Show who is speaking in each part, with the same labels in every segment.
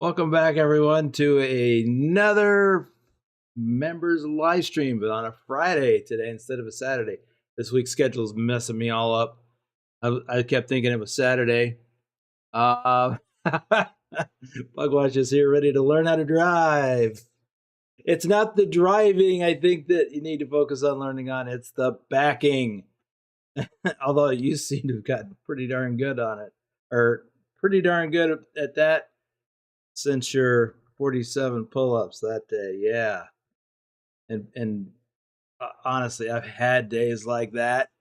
Speaker 1: Welcome back, everyone, to another members live stream, but on a Friday today instead of a Saturday. This week's schedule is messing me all up. I kept thinking it was Saturday. Pugwash is here, ready to learn how to drive. It's not the driving, I think, that you need to focus on learning on. It's the backing. Although you seem to have gotten pretty darn good on it, or pretty darn good at that. Since your 47 pull-ups that day, yeah. And honestly, I've had days like that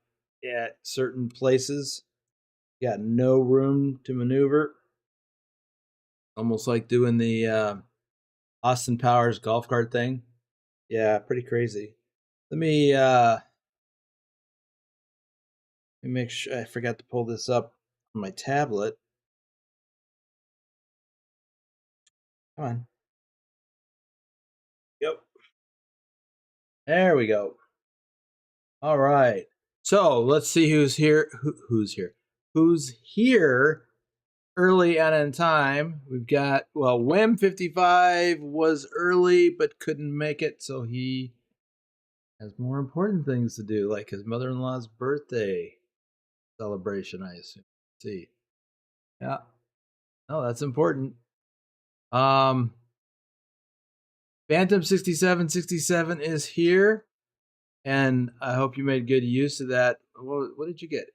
Speaker 1: at certain places. Got no room to maneuver. Almost like doing the Austin Powers golf cart thing. Yeah, pretty crazy. Let me make sure I forgot to pull this up on my tablet. Come on. Yep. There we go. All right. So let's see who's here. Who's here? Who's here early on in time? We've got, well, Wim55 was early but couldn't make it, so he has more important things to do, like his mother-in-law's birthday celebration, I assume. Let's see. Yeah. Oh, that's important. Phantom 6767 is here, and I hope you made good use of that. What did you get?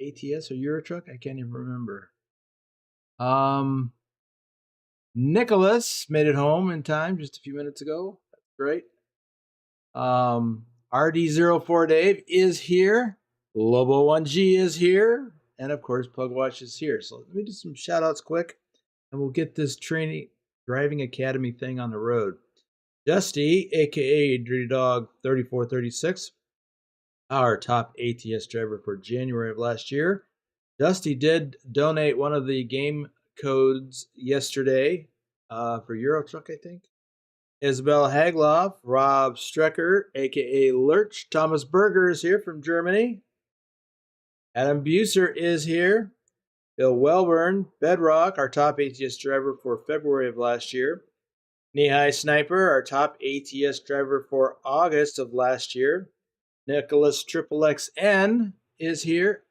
Speaker 1: ATS or Eurotruck? I can't even remember. Nicholas made it home in time just a few minutes ago. That's great. RD04 Dave is here. Lobo1G is here. And of course, Pugwash is here. So let me do some shout outs quick, and we'll get this driving academy thing on the road. Dusty, aka Dirty Dog 3436, our top ATS driver for January of last year. Dusty did donate one of the game codes yesterday for Eurotruck, I think. Isabel Hagloff, Rob Strecker, aka Lurch, Thomas Berger is here from Germany. Adam Buser is here. Bill Welburn, Bedrock, our top ATS driver for February of last year. Knee-High Sniper, our top ATS driver for August of last year. Nicholas XXXN is here.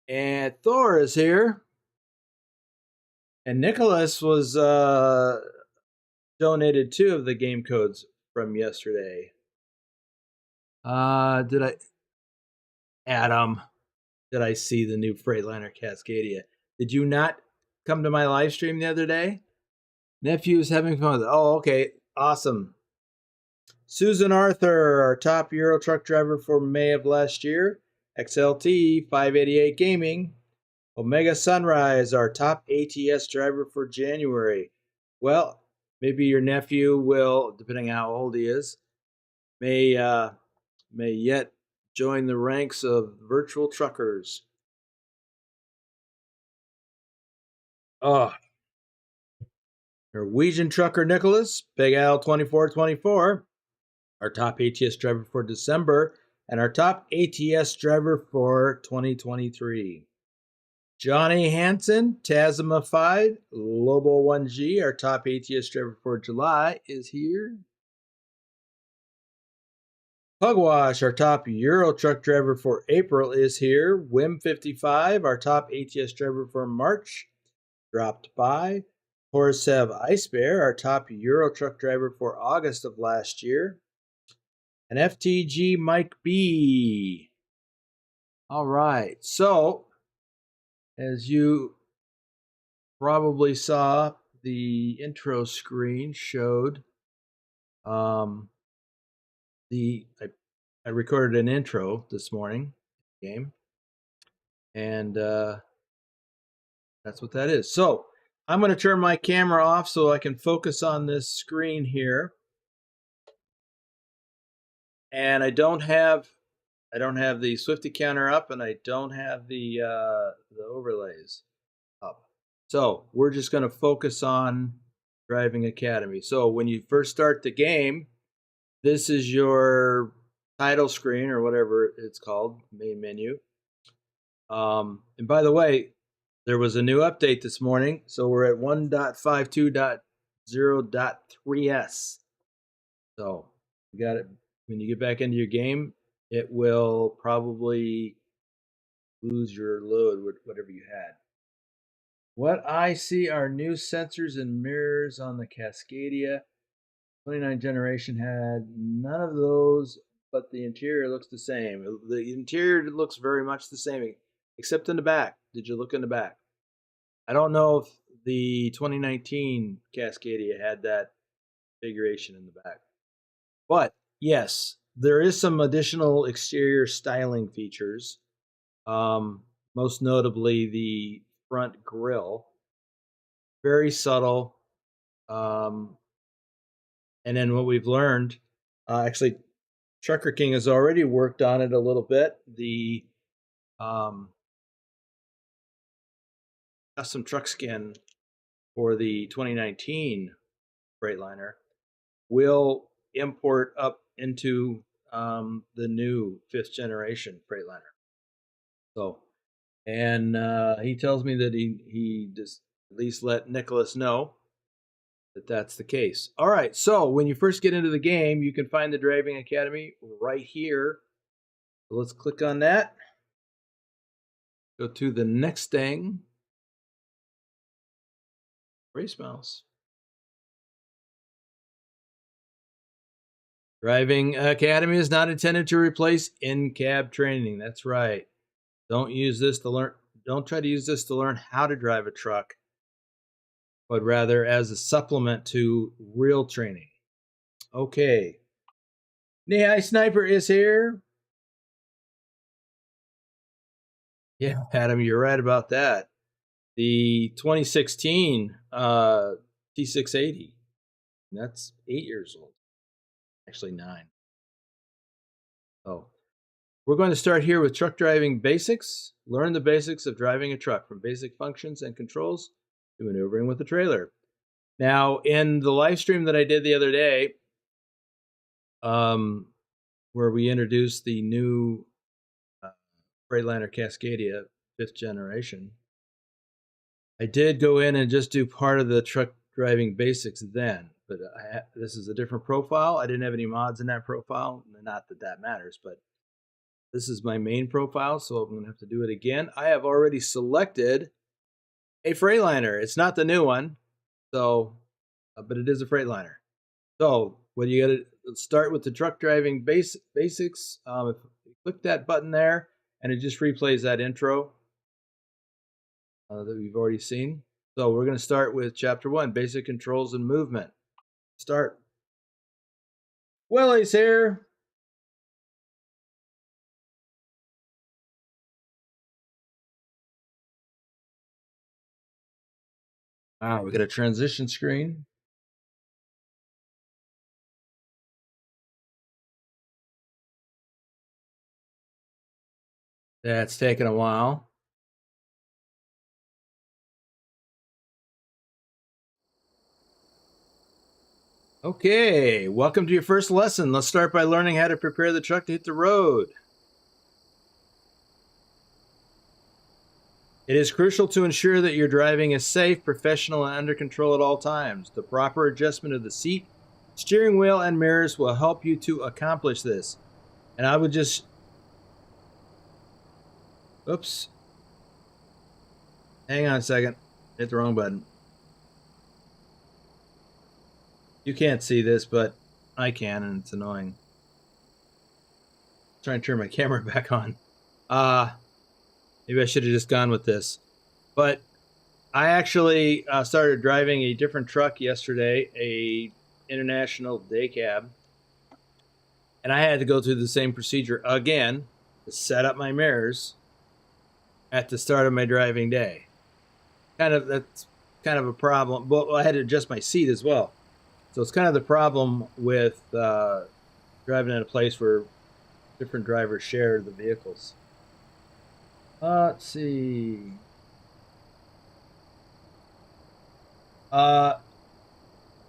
Speaker 1: And Thor is here. And Nicholas was donated 2 of the game codes from yesterday. Adam, did I see the new Freightliner Cascadia? Did you not come to my live stream the other day? Nephew is having fun with it. Oh, okay. Awesome. Susan Arthur, our top Euro truck driver for May of last year. XLT 588 Gaming. Omega Sunrise, our top ATS driver for January. Well, maybe your nephew will, depending on how old he is, may yet join the ranks of virtual truckers. Oh, Norwegian trucker Nicholas, Big Al 2424, our top ATS driver for December, and our top ATS driver for 2023. Johnny Hansen, Tasmified, Lobo1G, our top ATS driver for July, is here. Pugwash, our top Euro truck driver for April, is here. Wim55, our top ATS driver for March, dropped by. Horsev Ice Bear, our top Euro truck driver for August of last year. And FTG Mike B. All right, so as you probably saw, the intro screen showed I recorded an intro this morning game, and that's what that is. So I'm going to turn my camera off so I can focus on this screen here. And I don't have the Swifty counter up, and I don't have the overlays up. So we're just going to focus on Driving Academy. So when you first start the game, this is your title screen or whatever it's called, main menu. And by the way, there was a new update this morning, so we're at 1.52.0.3s. So you got it. When you get back into your game, it will probably lose your load with whatever you had. What I see are new sensors and mirrors on the Cascadia. 29 generation had none of those, but the interior looks the same. The interior looks very much the same, except in the back. Did you look in the back? I don't know if the 2019 Cascadia had that configuration in the back. But yes, there is some additional exterior styling features. Most notably the front grille. Very subtle. And then what we've learned, actually, Trucker King has already worked on it a little bit. The custom truck skin for the 2019 Freightliner will import up into the new 5th generation Freightliner. So, and he tells me that he just at least let Nicholas know that that's the case. All right, so when you first get into the game, you can find the Driving Academy right here. So let's click on that. Go to the next thing. Race mouse. Driving Academy is not intended to replace in-cab training. That's right. Don't use this to learn. Don't try to use this to learn how to drive a truck, but rather as a supplement to real training. Okay. Knee-high Sniper is here. Yeah, Adam, you're right about that. The 2016 T680. That's 8 years old. Actually 9. Oh. We're going to start here with truck driving basics. Learn the basics of driving a truck, from basic functions and controls to maneuvering with a trailer. Now, in the live stream that I did the other day, where we introduced the new Freightliner Cascadia 5th generation, I did go in and just do part of the truck driving basics then, but this is a different profile. I didn't have any mods in that profile. Not that that matters, but this is my main profile, so I'm going to have to do it again. I have already selected a Freightliner. It's not the new one, so, but it is a Freightliner. So what you got to start with the truck driving basics. If you click that button there, and it just replays that intro that we've already seen. So we're going to start with Chapter 1, Basic Controls and Movement. Start. Willie's here. We got a transition screen. That's taken a while. Okay, welcome to your first lesson. Let's start by learning how to prepare the truck to hit the road. It is crucial to ensure that your driving is safe, professional, and under control at all times. The proper adjustment of the seat, steering wheel, and mirrors will help you to accomplish this. And I would just... Oops. Hang on a second. Hit the wrong button. You can't see this, but I can, and it's annoying. Trying to turn my camera back on. Maybe I should have just gone with this. But I actually started driving a different truck yesterday, a international day cab. And I had to go through the same procedure again to set up my mirrors at the start of my driving day. That's kind of a problem. Well, I had to adjust my seat as well. So it's kind of the problem with driving in a place where different drivers share the vehicles. Let's see. No,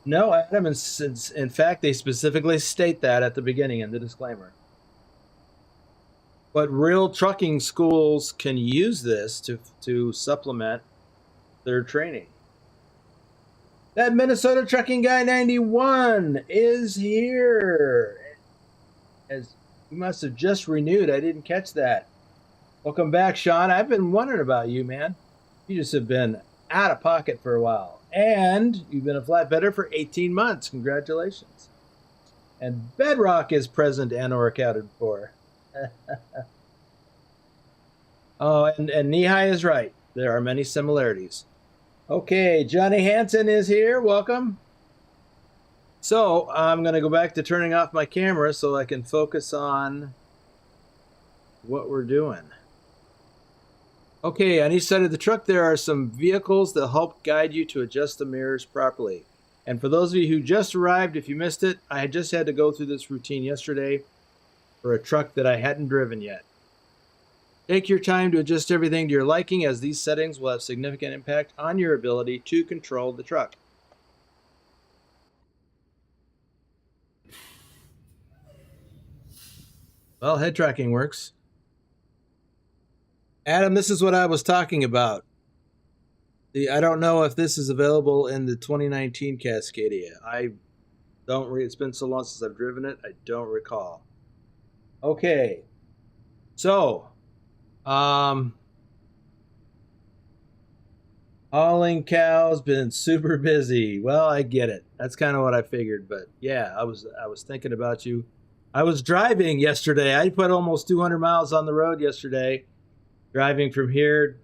Speaker 1: Adam, in fact, they specifically state that at the beginning in the disclaimer. But real trucking schools can use this to supplement their training. That Minnesota Trucking Guy 91 is here. As you must have just renewed. I didn't catch that. Welcome back, Sean. I've been wondering about you, man. You just have been out of pocket for a while. And you've been a flatbedder for 18 months. Congratulations. And Bedrock is present and or accounted for. Oh, and Nihai is right. There are many similarities. Okay, Johnny Hansen is here. Welcome. So I'm going to go back to turning off my camera so I can focus on what we're doing. Okay, on each side of the truck there are some vehicles that help guide you to adjust the mirrors properly. And for those of you who just arrived, if you missed it, I just had to go through this routine yesterday for a truck that I hadn't driven yet. Take your time to adjust everything to your liking, as these settings will have significant impact on your ability to control the truck. Well, head tracking works. Adam, this is what I was talking about. I don't know if this is available in the 2019 Cascadia. It's been so long since I've driven it, I don't recall. Okay. So, hauling cows, been super busy. Well, I get it. That's kind of what I figured, but yeah, I was thinking about you. I was driving yesterday. I put almost 200 miles on the road yesterday, driving from here,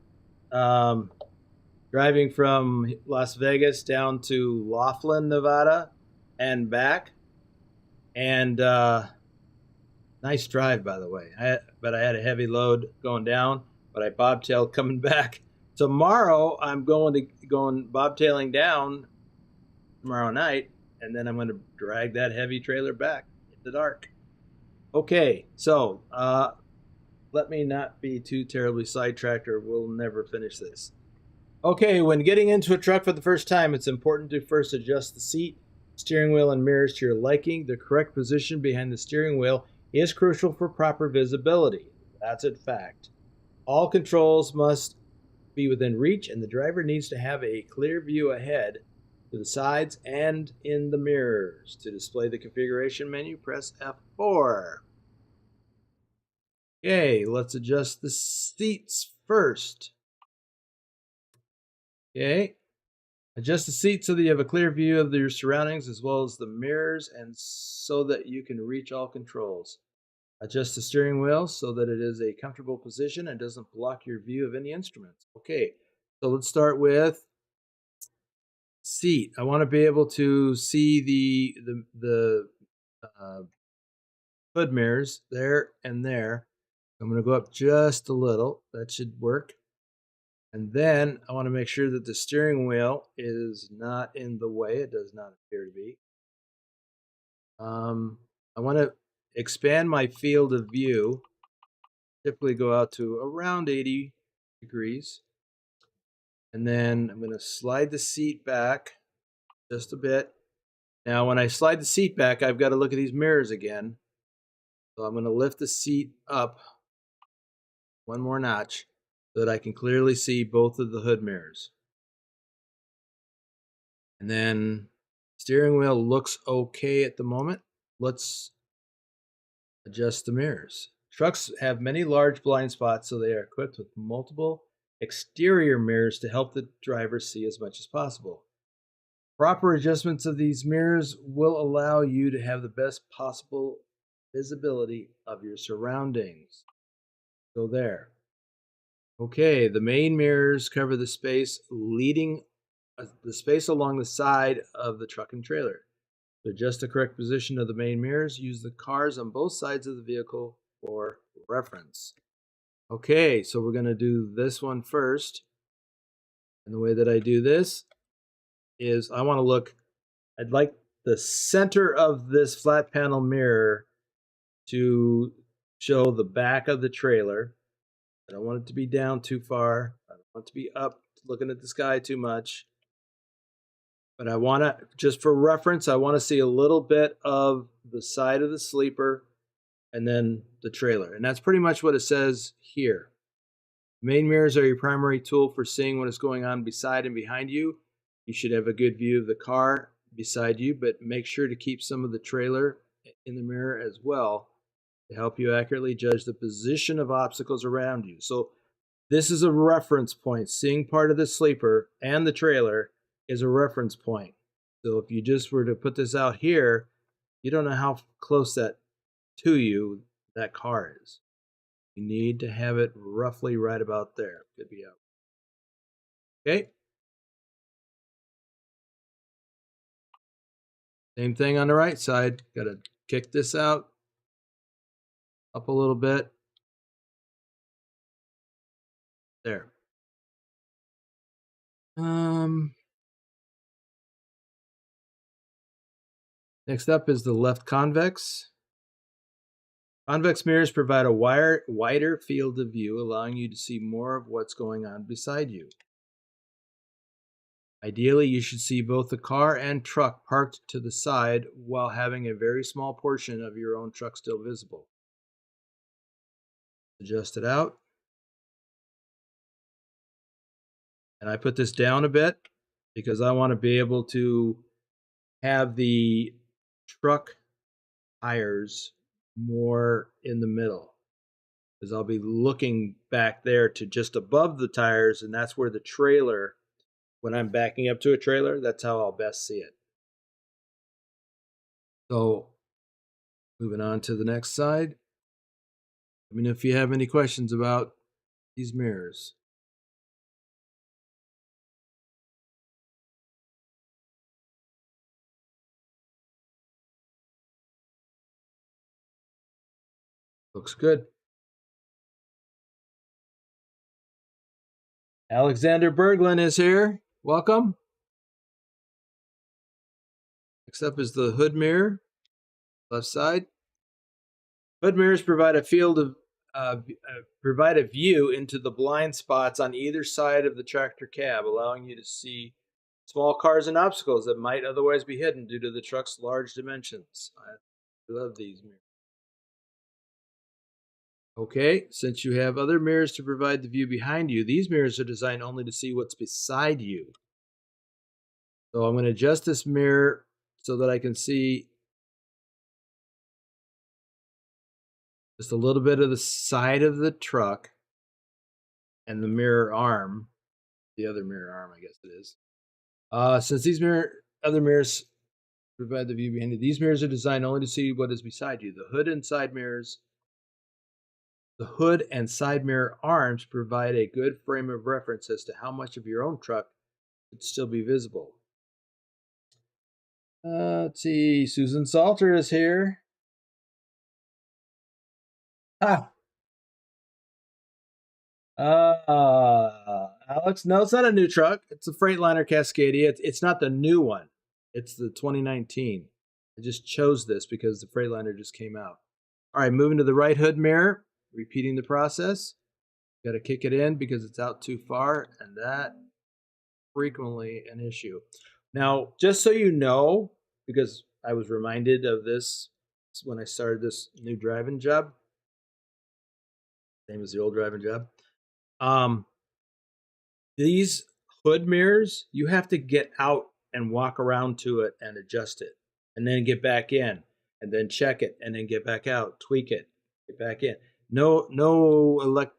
Speaker 1: driving from Las Vegas down to Laughlin, Nevada, and back. And nice drive, by the way. But I had a heavy load going down, but I bobtailed coming back. Tomorrow I'm going bobtailing down tomorrow night, and then I'm going to drag that heavy trailer back in the dark. Okay, so let me not be too terribly sidetracked, or we'll never finish this. Okay, when getting into a truck for the first time, it's important to first adjust the seat, steering wheel, and mirrors to your liking. The correct position behind the steering wheel is crucial for proper visibility. That's a fact. All controls must be within reach, and the driver needs to have a clear view ahead, to the sides, and in the mirrors. To display the configuration menu, press F4. Okay, let's adjust the seats first. Okay, adjust the seat so that you have a clear view of your surroundings as well as the mirrors, and so that you can reach all controls. Adjust the steering wheel so that it is a comfortable position and doesn't block your view of any instruments. Okay, so let's start with seat. I want to be able to see the hood mirrors there and there. I'm going to go up just a little. That should work. And then I want to make sure that the steering wheel is not in the way. It does not appear to be. I want to expand my field of view. Typically go out to around 80 degrees. And then I'm going to slide the seat back just a bit. Now, when I slide the seat back, I've got to look at these mirrors again. So I'm going to lift the seat up one more notch so that I can clearly see both of the hood mirrors. And then steering wheel looks okay at the moment. Let's adjust the mirrors. Trucks have many large blind spots, so they are equipped with multiple exterior mirrors to help the driver see as much as possible. Proper adjustments of these mirrors will allow you to have the best possible visibility of your surroundings. So there. Okay, the main mirrors cover the space along the side of the truck and trailer. To adjust the correct position of the main mirrors, use the cars on both sides of the vehicle for reference. Okay, so we're going to do this one first. And the way that I do this is I'd like the center of this flat panel mirror to show the back of the trailer. I don't want it to be down too far. I don't want it to be up looking at the sky too much. But I want to, just for reference, I want to see a little bit of the side of the sleeper and then the trailer. And that's pretty much what it says here. Main mirrors are your primary tool for seeing what is going on beside and behind you. You should have a good view of the car beside you, but make sure to keep some of the trailer in the mirror as well to help you accurately judge the position of obstacles around you. So this is a reference point. Seeing part of the sleeper and the trailer is a reference point. So if you just were to put this out here, you don't know how close that to you that car is. You need to have it roughly right about there. Could be out. Okay. Same thing on the right side. Got to kick this out up a little bit. There. Next up is the left convex. Convex mirrors provide a wider field of view, allowing you to see more of what's going on beside you. Ideally, you should see both the car and truck parked to the side while having a very small portion of your own truck still visible. Adjust it out. And I put this down a bit because I want to be able to have the truck tires more in the middle, because I'll be looking back there to just above the tires, and that's where the trailer, when I'm backing up to a trailer, that's how I'll best see it. So moving on to the next side. Let me know if you have any questions about these mirrors. Looks good. Alexander Berglund is here. Welcome. Next up is the hood mirror, left side. Hood mirrors provide a field of provide a view into the blind spots on either side of the tractor cab, allowing you to see small cars and obstacles that might otherwise be hidden due to the truck's large dimensions. I love these mirrors. Okay, since you have other mirrors to provide the view behind you, these mirrors are designed only to see what's beside you. So I'm going to adjust this mirror so that I can see just a little bit of the side of the truck and the mirror arm, the other mirror arm, I guess it is. Since these other mirrors provide the view behind you, these mirrors are designed only to see what is beside you. The hood and side mirror arms provide a good frame of reference as to how much of your own truck should still be visible. Let's see, Susan Salter is here. Alex, no, it's not a new truck. It's a Freightliner Cascadia. It's not the new one. It's the 2019. I just chose this because the Freightliner just came out. All right, moving to the right hood mirror, repeating the process. Got to kick it in because it's out too far, and that frequently an issue. Now, just so you know, because I was reminded of this when I started this new driving job, same as the old driving job. These hood mirrors, you have to get out and walk around to it and adjust it, and then get back in, and then check it, and then get back out, tweak it, get back in. No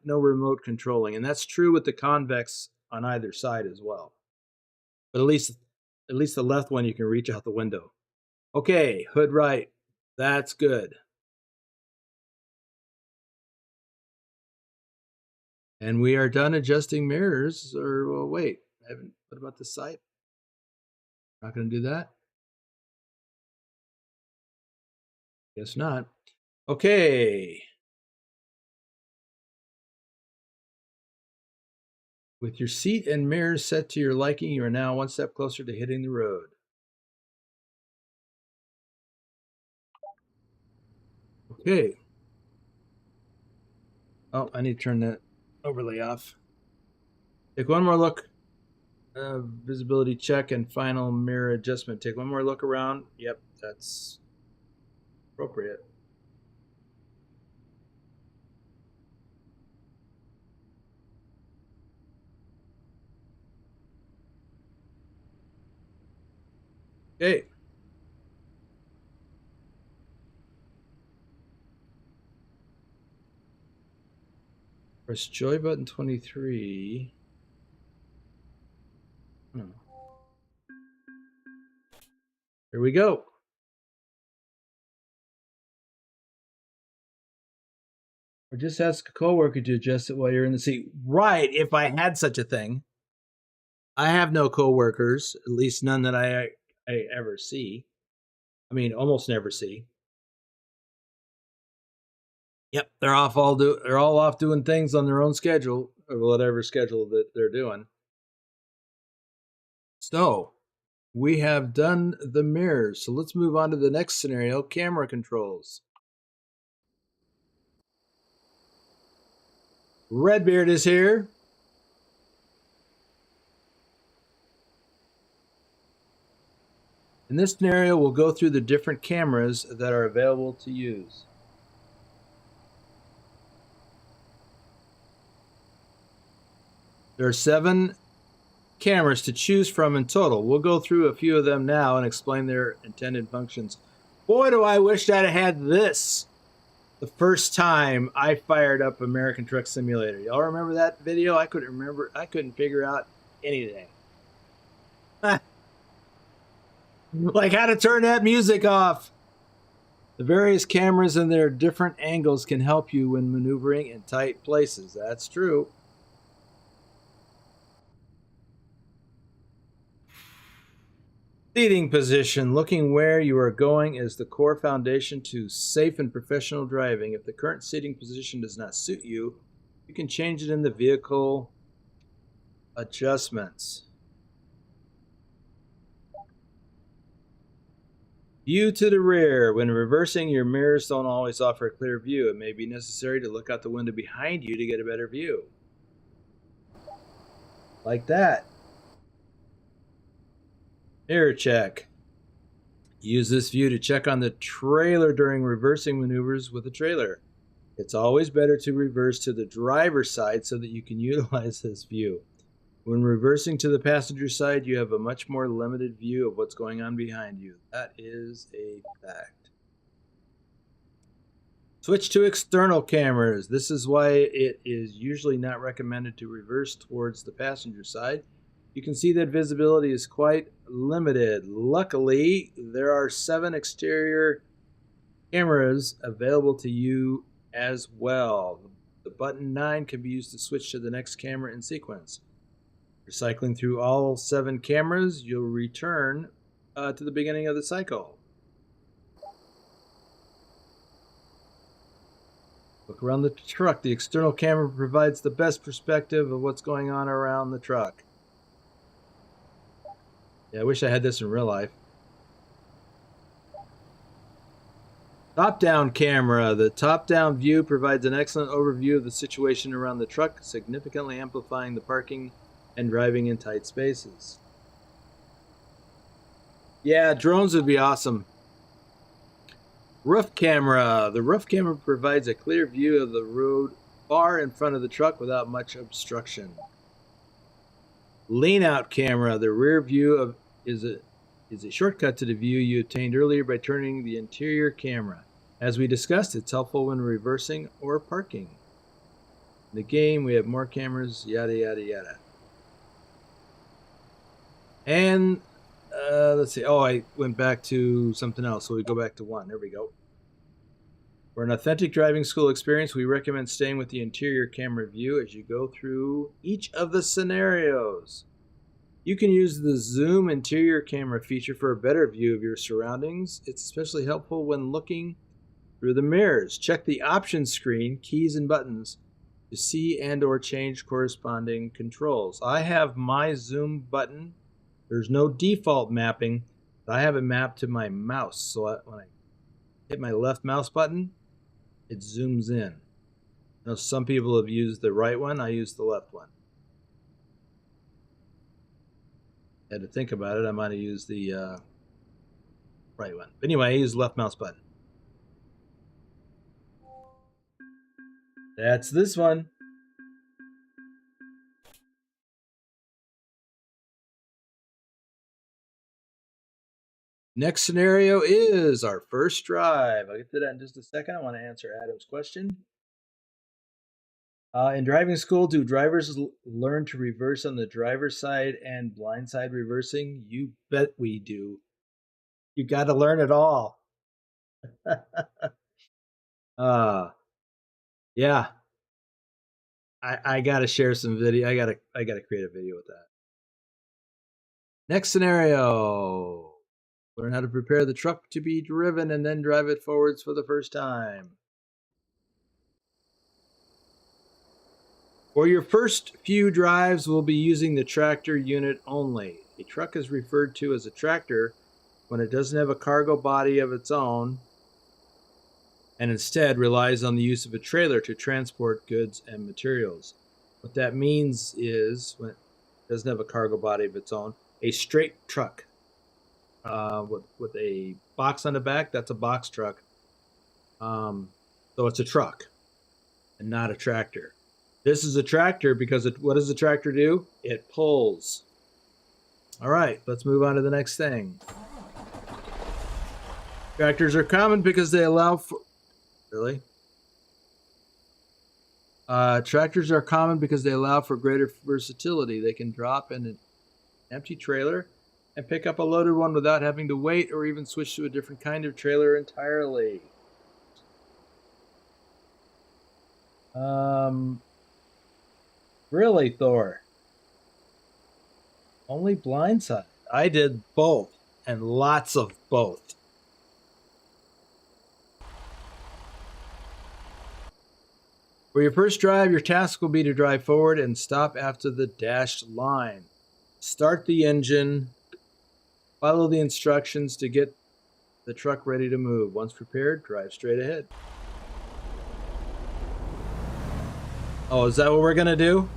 Speaker 1: remote controlling, and that's true with the convex on either side as well. But at least the left one you can reach out the window. Okay, hood right, that's good. And we are done adjusting mirrors. Or well, wait, what about the side? Not going to do that. Guess not. Okay. With your seat and mirrors set to your liking, you are now one step closer to hitting the road. Okay. Oh, I need to turn that overlay off. Take one more look. Visibility check and final mirror adjustment. Take one more look around. Yep, that's appropriate. Okay. Press joy button 23. Here we go. Or just ask a coworker to adjust it while you're in the seat. Right, if I had such a thing. I have no coworkers, at least none that I ever see. I mean, almost never see. Yep, they're all off doing things on their own schedule or whatever schedule that they're doing. So, we have done the mirrors. So let's move on to the next scenario, camera controls. Redbeard is here. In this scenario, we'll go through the different cameras that are available to use. There are 7 cameras to choose from in total. We'll go through a few of them now and explain their intended functions. Boy, do I wish I'd had this the first time I fired up American Truck Simulator. Y'all remember that video? I couldn't figure out anything. Like how to turn that music off. The various cameras and their different angles can help you when maneuvering in tight places. That's true. Seating position. Looking where you are going is the core foundation to safe and professional driving. If the current seating position does not suit you, you can change it in the vehicle adjustments. View to the rear. When reversing, your mirrors don't always offer a clear view. It may be necessary to look out the window behind you to get a better view. Like that. Mirror check. Use this view to check on the trailer during reversing maneuvers with a trailer. It's always better to reverse to the driver's side so that you can utilize this view. When reversing to the passenger side, you have a much more limited view of what's going on behind you. That is a fact. Switch to external cameras. This is why it is usually not recommended to reverse towards the passenger side. You can see that visibility is quite limited. Luckily, there are 7 exterior cameras available to you as well. The button 9 can be used to switch to the next camera in sequence. Recycling through all 7 cameras, you'll return to the beginning of the cycle. Look around the truck. The external camera provides the best perspective of what's going on around the truck. Yeah, I wish I had this in real life. Top-down camera. The top-down view provides an excellent overview of the situation around the truck, significantly amplifying the parking and driving in tight spaces. Yeah, drones would be awesome. Roof camera. The roof camera provides a clear view of the road far in front of the truck without much obstruction. Lean-out camera. The rear view is a shortcut to the view you obtained earlier by turning the interior camera. As we discussed, it's helpful when reversing or parking. In the game, we have more cameras, yada, yada, yada. And let's see. Oh, I went back to something else, so we go back to 1. There we go. For an authentic driving school experience, we recommend staying with the interior camera view as you go through each of the scenarios. You can use the zoom interior camera feature for a better view of your surroundings. It's especially helpful when looking through the mirrors. Check the options screen, keys and buttons, to see and or change corresponding controls. I have my zoom button. There's no default mapping, but I have it mapped to my mouse. So when I hit my left mouse button, it zooms in. I know some people have used the right one. I use the left one. Had to think about it. I might have used the right one. But anyway, I use the left mouse button. That's this one. Next scenario is our first drive. I'll get to that in just a second. I want to answer Adam's question. In driving school, do drivers learn to reverse on the driver's side and blindside reversing? You bet we do. You got to learn it all. Yeah. I gotta share some video. I gotta create a video with that. Next scenario. Learn how to prepare the truck to be driven and then drive it forwards for the first time. For your first few drives, we'll be using the tractor unit only. A truck is referred to as a tractor when it doesn't have a cargo body of its own and instead relies on the use of a trailer to transport goods and materials. What that means is, when it doesn't have a cargo body of its own, a straight truck with a box on the back, that's a box truck. So it's a truck and not a tractor. This is a tractor because what does the tractor do? It pulls. All right, let's move on to the next thing. Tractors are common because they allow for... Really? Tractors are common because they allow for greater versatility. They can drop in an empty trailer and pick up a loaded one without having to wait or even switch to a different kind of trailer entirely. Really, Thor? Only blindside. I did both, and lots of both. For your first drive, your task will be to drive forward and stop after the dashed line. Start the engine. Follow the instructions to get the truck ready to move. Once prepared, drive straight ahead. Oh, is that what we're gonna do?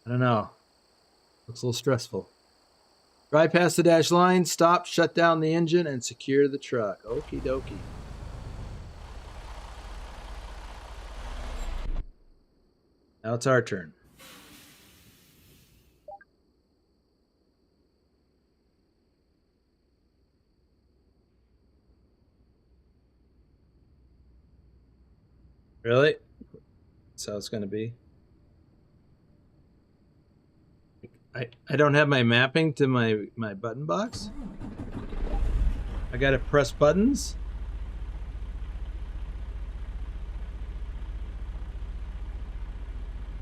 Speaker 1: I don't know. Looks a little stressful. Drive past the dashed line, stop, shut down the engine, and secure the truck. Okie dokie. Now it's our turn. Really? That's how it's going to be. I don't have my mapping to my button box. I got to press buttons.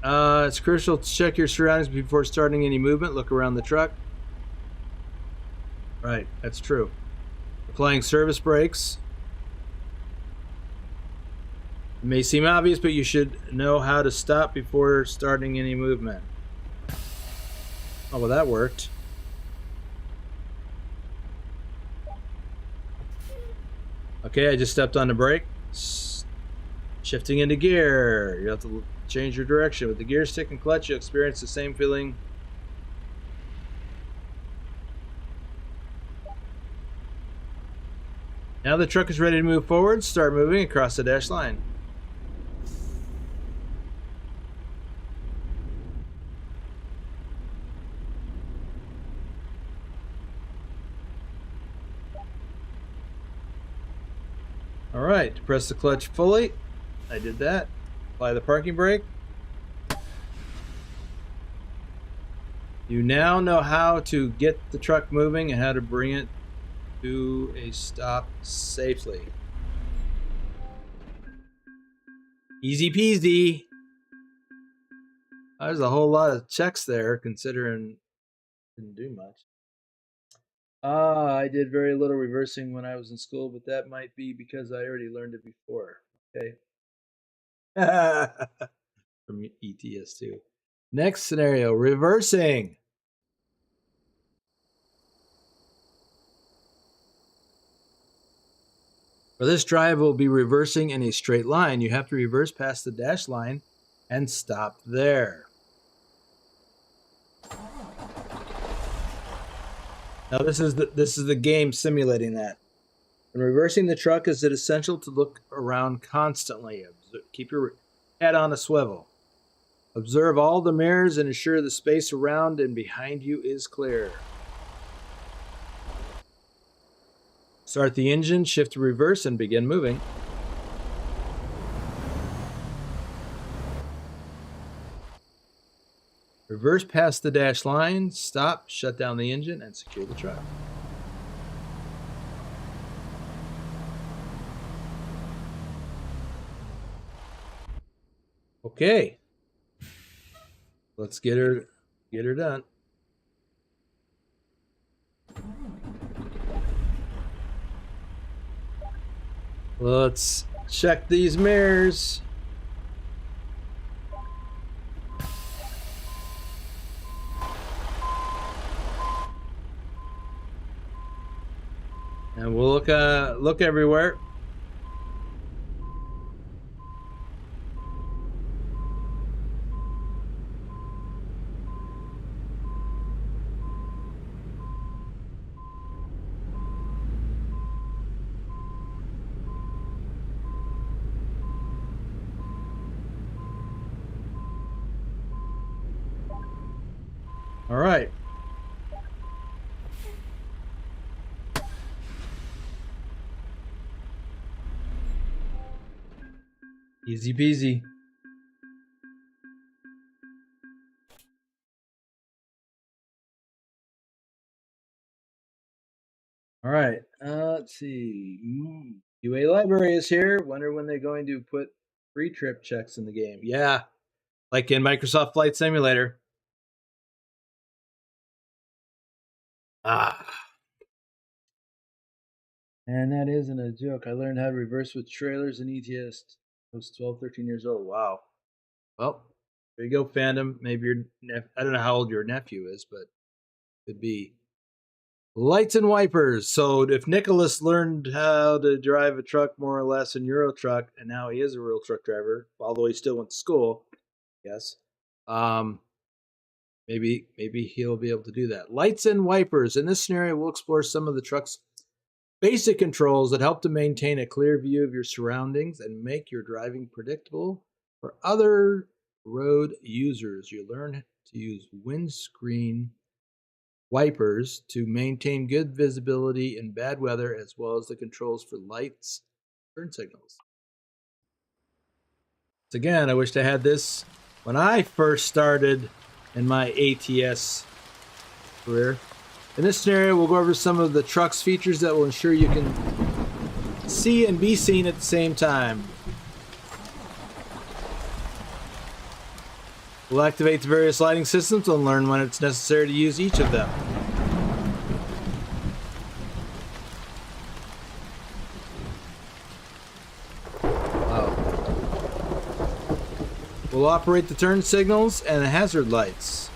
Speaker 1: It's crucial to check your surroundings before starting any movement. Look around the truck. Right, that's true. Applying service brakes. It may seem obvious, but you should know how to stop before starting any movement. Oh, well, that worked. Okay, I just stepped on the brake. Shifting into gear. You have to change your direction. With the gear stick and clutch, you'll experience the same feeling. Now the truck is ready to move forward. Start moving across the dashed line. All right, press the clutch fully. I did that. Apply the parking brake. You now know how to get the truck moving and how to bring it to a stop safely. Easy peasy. There's a whole lot of checks there, considering didn't do much. I did very little reversing when I was in school, but that might be because I already learned it before. Okay. From ETS2. Next scenario, reversing. For this drive, we'll be reversing in a straight line. You have to reverse past the dash line and stop there. Now this is the game simulating that. When reversing the truck, is it essential to look around constantly? Keep your head on a swivel. Observe all the mirrors and ensure the space around and behind you is clear. Start the engine, shift to reverse, and begin moving. Reverse past the dash line, stop, shut down the engine, and secure the truck. Okay. Let's get her done. Let's check these mirrors. And we'll look everywhere. All right. Easy peasy. All right. Let's see. UA library is here. Wonder when they're going to put pre-trip checks in the game. Yeah, like in Microsoft Flight Simulator. And that isn't a joke. I learned how to reverse with trailers and ETS. I was 12, 13 years old. Wow. Well, there you go, fandom. Maybe your I don't know how old your nephew is, but could be. Lights and wipers. So if Nicholas learned how to drive a truck more or less in Euro Truck, and now he is a real truck driver, although he still went to school, yes. Maybe he'll be able to do that. Lights and wipers. In this scenario, we'll explore some of the truck's basic controls that help to maintain a clear view of your surroundings and make your driving predictable for other road users. You learn to use windscreen wipers to maintain good visibility in bad weather, as well as the controls for lights, turn signals. So again, I wish I had this when I first started in my ATS career. In this scenario, we'll go over some of the truck's features that will ensure you can see and be seen at the same time. We'll activate the various lighting systems and learn when it's necessary to use each of them. Wow. We'll operate the turn signals and the hazard lights.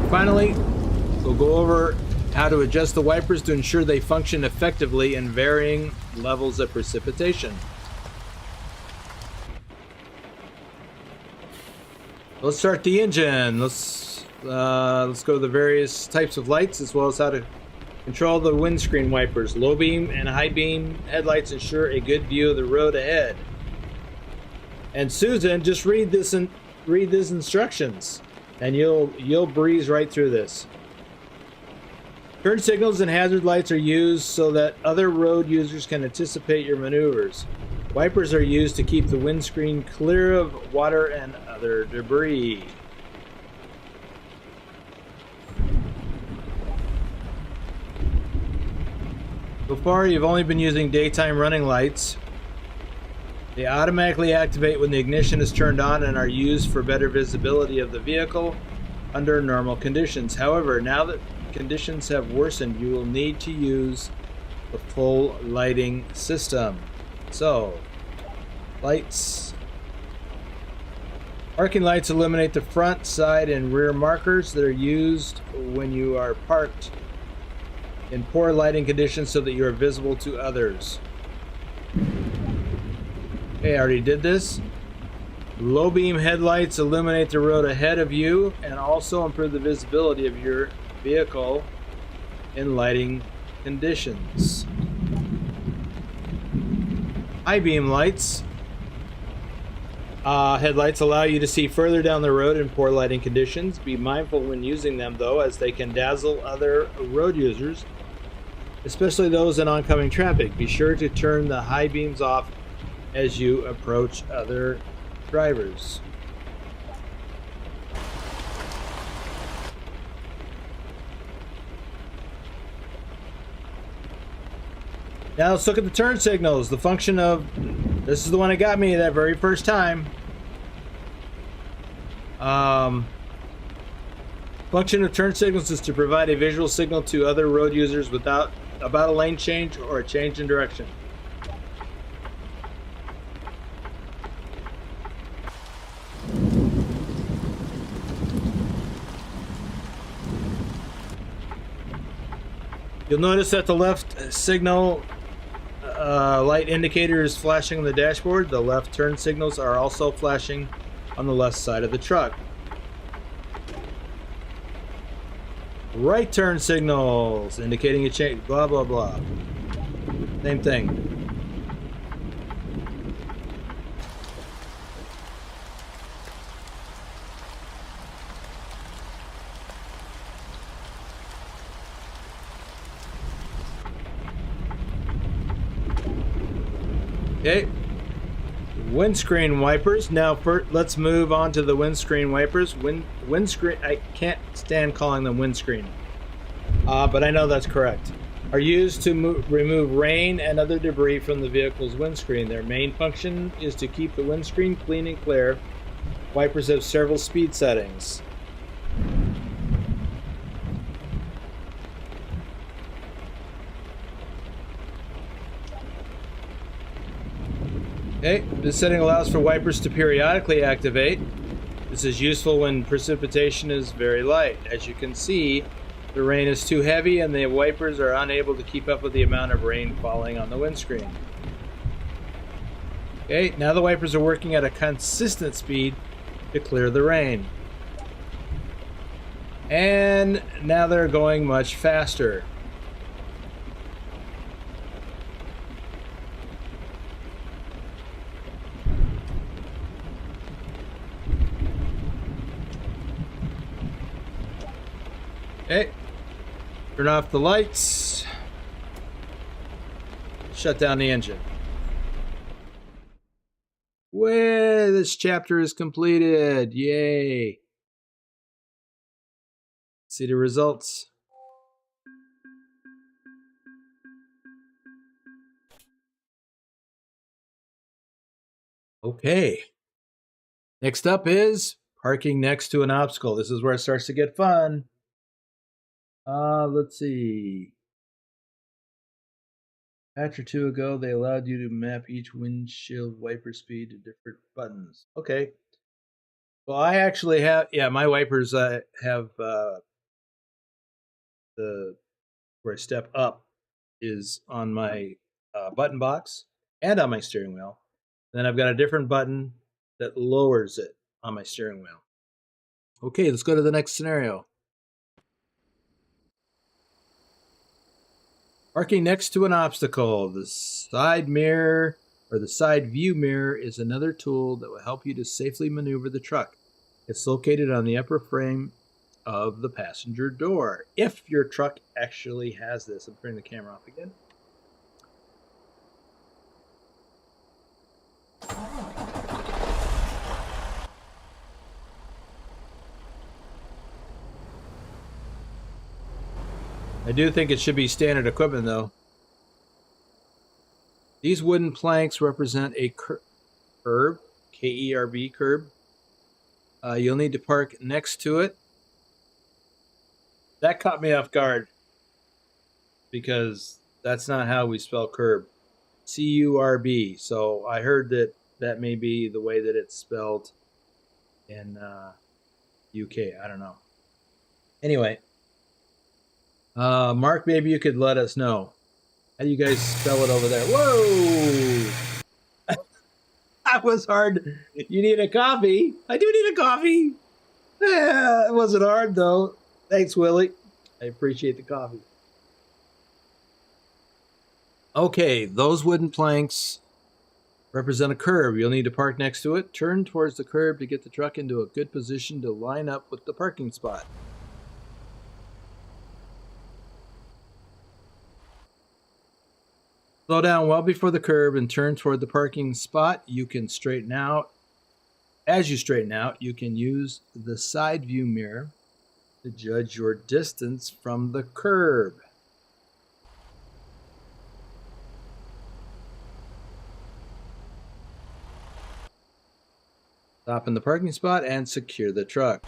Speaker 1: Finally, we'll go over how to adjust the wipers to ensure they function effectively in varying levels of precipitation. Let's start the engine. Let's go to the various types of lights, as well as how to control the windscreen wipers. Low beam and high beam headlights ensure a good view of the road ahead. And Susan, just read these instructions, and you'll breeze right through this. Turn signals and hazard lights are used so that other road users can anticipate your maneuvers. Wipers are used to keep the windscreen clear of water and other debris. So far, you've only been using daytime running lights. They automatically activate when the ignition is turned on and are used for better visibility of the vehicle under normal conditions. However, now that conditions have worsened, you will need to use the full lighting system. So, lights. Parking lights illuminate the front, side, and rear markers that are used when you are parked in poor lighting conditions so that you are visible to others. Okay, I already did this. Low beam headlights illuminate the road ahead of you and also improve the visibility of your vehicle in lighting conditions. High beam lights Headlights allow you to see further down the road in poor lighting conditions. Be mindful when using them, though, as they can dazzle other road users, especially those in oncoming traffic. Be sure to turn the high beams off as you approach other drivers. Now let's look at the turn signals. The function of... This is the one that got me that very first time. Function of turn signals is to provide a visual signal to other road users about a lane change or a change in direction. You'll notice that the left signal light indicator is flashing on the dashboard. The left turn signals are also flashing on the left side of the truck. Right turn signals indicating a change, blah blah blah. Same thing. Okay, windscreen wipers. Now, let's move on to the windscreen wipers. Windscreen, I can't stand calling them windscreen, but I know that's correct. Are used to remove rain and other debris from the vehicle's windscreen. Their main function is to keep the windscreen clean and clear. Wipers have several speed settings. Okay, this setting allows for wipers to periodically activate. This is useful when precipitation is very light. As you can see, the rain is too heavy and the wipers are unable to keep up with the amount of rain falling on the windscreen. Okay, now the wipers are working at a consistent speed to clear the rain. And now they're going much faster. Okay, turn off the lights, shut down the engine. Way, this chapter is completed, yay. See the results. Okay, next up is parking next to an obstacle. This is where it starts to get fun. Let's see. A patch or two ago, they allowed you to map each windshield wiper speed to different buttons. Okay. Well, I actually have, yeah, my wipers have the where I step up is on my button box and on my steering wheel. Then I've got a different button that lowers it on my steering wheel. Okay, let's go to the next scenario. Parking next to an obstacle. The side mirror or the side view mirror is another tool that will help you to safely maneuver the truck. It's located on the upper frame of the passenger door. If your truck actually has this. I'm turning the camera off again. I do think it should be standard equipment, though. These wooden planks represent a curb, K-E-R-B, curb. You'll need to park next to it. That caught me off guard because that's not how we spell curb. C-U-R-B. So I heard that that may be the way that it's spelled in UK. I don't know. Anyway. Mark, maybe you could let us know. How do you guys spell it over there? Whoa! That was hard. You need a coffee? I do need a coffee. Yeah, it wasn't hard, though. Thanks, Willie. I appreciate the coffee. Okay, those wooden planks represent a curb. You'll need to park next to it. Turn towards the curb to get the truck into a good position to line up with the parking spot. Slow down well before the curb and turn toward the parking spot. You can straighten out. As you straighten out, you can use the side view mirror to judge your distance from the curb. Stop in the parking spot and secure the truck.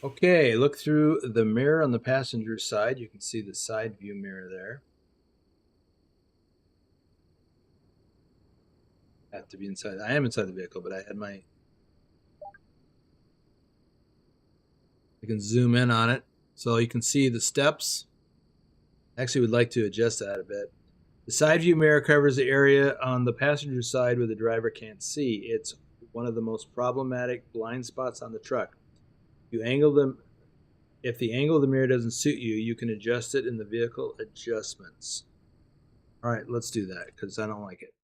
Speaker 1: Okay, look through the mirror on the passenger side. You can see the side view mirror there. I have to be inside. I am inside the vehicle, but I had my... I can zoom in on it so you can see the steps. Actually, would like to adjust that a bit. The side view mirror covers the area on the passenger side where the driver can't see. It's one of the most problematic blind spots on the truck. You angle them. If the angle of the mirror doesn't suit you, you can adjust it in the vehicle adjustments. All right, let's do that because I don't like it.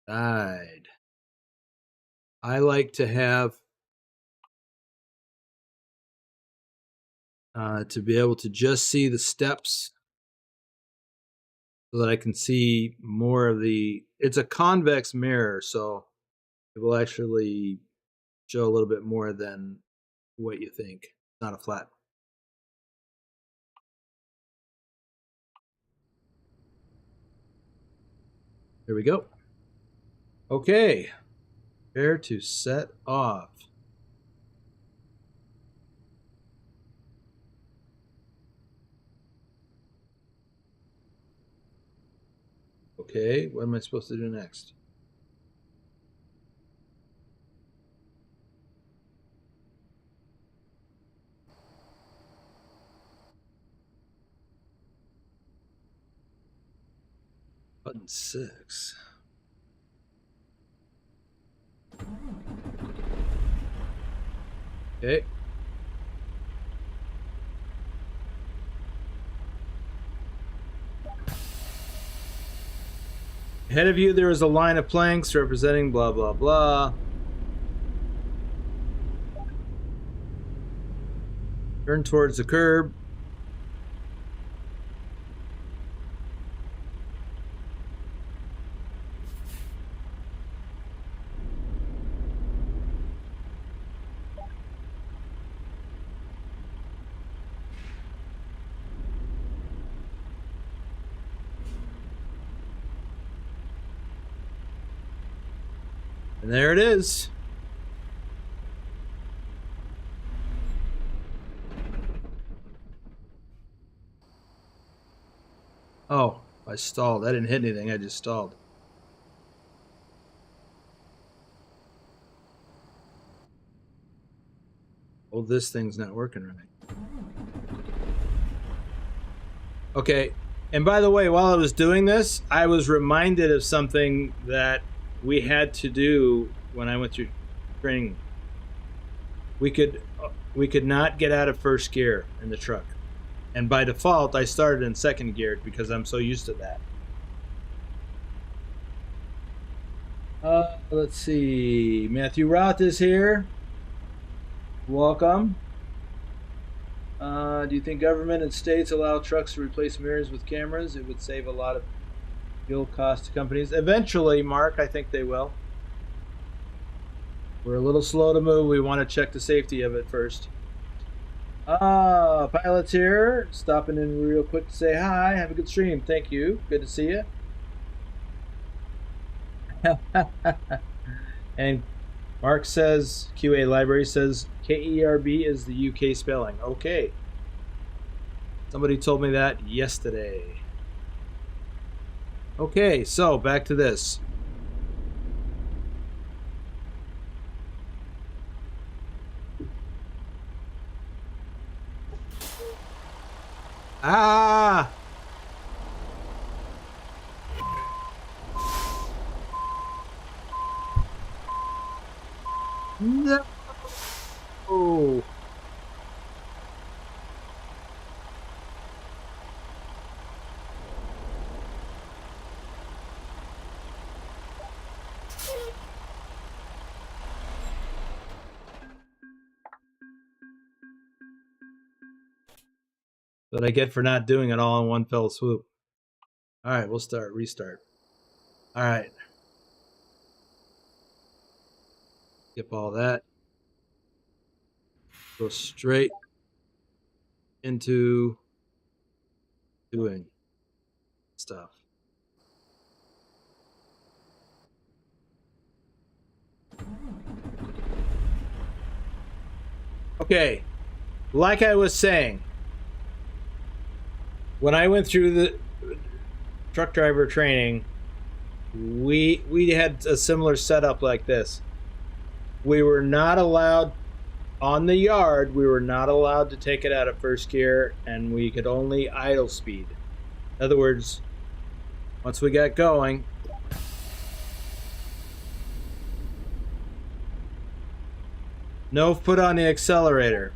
Speaker 1: Side. I like to have to be able to just see the steps so that I can see more of the... It's a convex mirror, so it will actually show a little bit more than what you think. It's not a flat. There we go. Okay. Prepare to set off. Okay, what am I supposed to do next? Button 6. Okay. Ahead of you, there is a line of planks representing blah, blah, blah. Turn towards the curb. And there it is. Oh, I stalled. I didn't hit anything. I just stalled. Oh, this thing's not working right. Okay. And by the way, while I was doing this, I was reminded of something that we had to do when I went through training. We could not get out of first gear in the truck. And by default, I started in second gear because I'm so used to that. Let's see. Matthew Roth is here. Welcome. Do you think government and states allow trucks to replace mirrors with cameras? It would save a lot of fuel cost to companies. Eventually, Mark, I think they will. We're a little slow to move. We want to check the safety of it first. Pilot's here. Stopping in real quick to say hi. Have a good stream. Thank you. Good to see you. And Mark says, QA Library says, KERB is the UK spelling. Okay. Somebody told me that yesterday. Okay, so back to this. Ah! No! Oh. What I get for not doing it all in one fell swoop. All right, we'll restart. All right. Skip all that. Go straight into doing stuff. Okay, like I was saying, when I went through the truck driver training, we had a similar setup like this. We were not allowed on the yard. We were not allowed to take it out of first gear, and we could only idle speed. In other words, once we got going, no foot on the accelerator.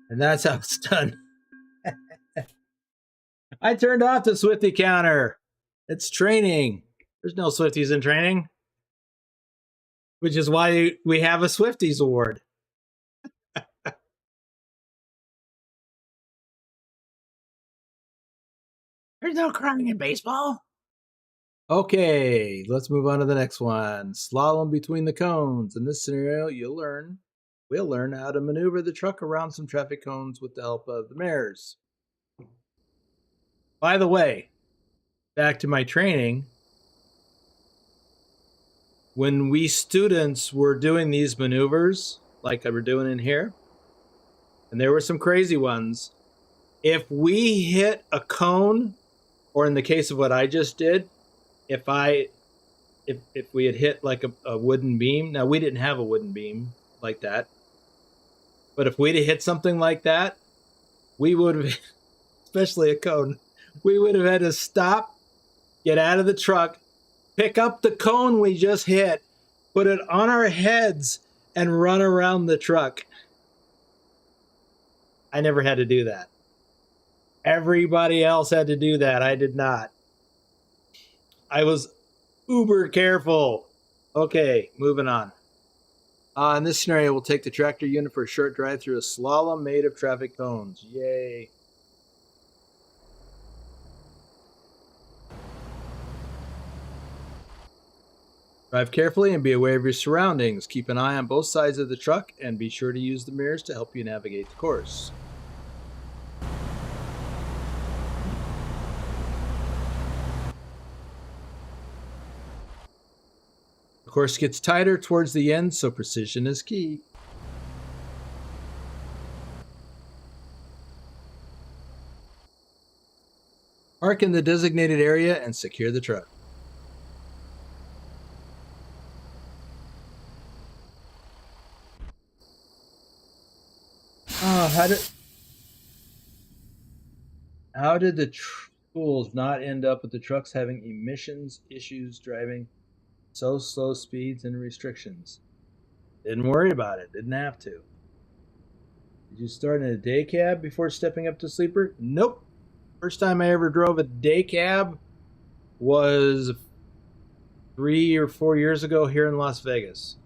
Speaker 1: And that's how it's done. I turned off the Swifty counter. It's training. There's no Swifties in training, which is why we have a Swifties award. There's no crying in baseball. Okay, let's move on to the next one. Slalom between the cones. In this scenario, we'll learn how to maneuver the truck around some traffic cones with the help of the mirrors. By the way, back to my training. When we students were doing these maneuvers, like we're doing in here, and there were some crazy ones, if we hit a cone, or in the case of what I just did, if we had hit like a wooden beam, now we didn't have a wooden beam like that, but if we'd have hit something like that, we would have, especially a cone, we would have had to stop, get out of the truck, pick up the cone we just hit, put it on our heads, and run around the truck. I never had to do that. Everybody else had to do that. I did not. I was uber careful. Okay, moving on. In this scenario, we'll take the tractor unit for a short drive through a slalom made of traffic cones. Yay. Drive carefully and be aware of your surroundings. Keep an eye on both sides of the truck and be sure to use the mirrors to help you navigate the course. The course gets tighter towards the end, so precision is key. Park in the designated area and secure the truck. How did the schools not end up with the trucks having emissions issues, driving so slow speeds and restrictions? Didn't worry about it. Didn't have to. Did you start in a day cab before stepping up to sleeper? Nope. First time I ever drove a day cab was 3 or 4 years ago here in Las Vegas.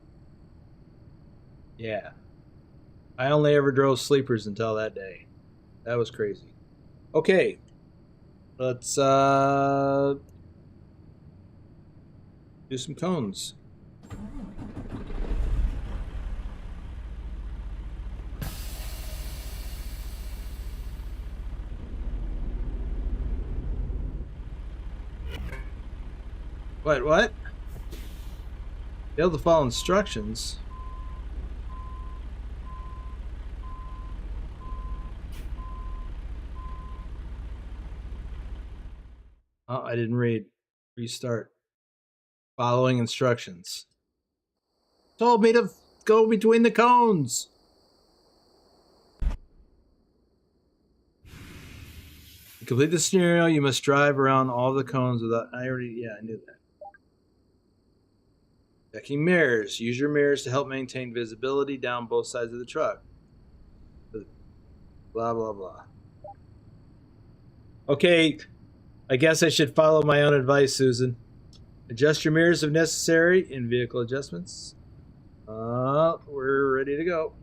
Speaker 1: Yeah. I only ever drove sleepers until that day. That was crazy. Okay. Let's do some cones. What? Failed to follow instructions. Oh, I didn't read. Restart. Following instructions. Told me to go between the cones. To complete the scenario, you must drive around all the cones without... I knew that. Checking mirrors. Use your mirrors to help maintain visibility down both sides of the truck. Blah, blah, blah. Okay, I guess I should follow my own advice, Susan. Adjust your mirrors if necessary in vehicle adjustments. We're ready to go.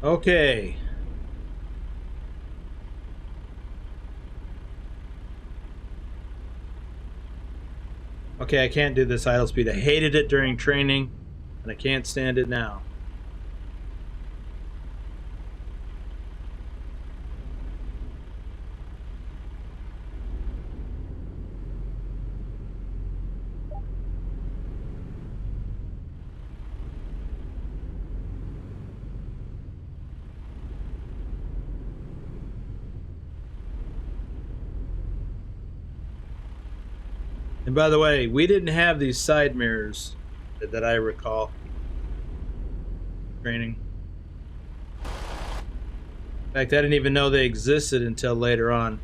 Speaker 1: Okay. Okay, I can't do this idle speed. I hated it during training, and I can't stand it now. And by the way, we didn't have these side mirrors that I recall. Training. In fact, I didn't even know they existed until later on.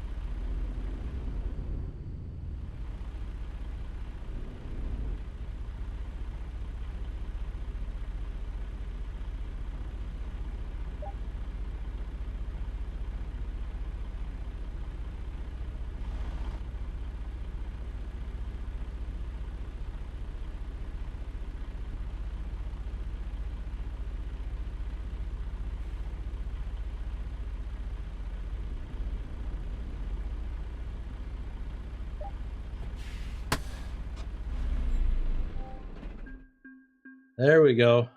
Speaker 1: There we go.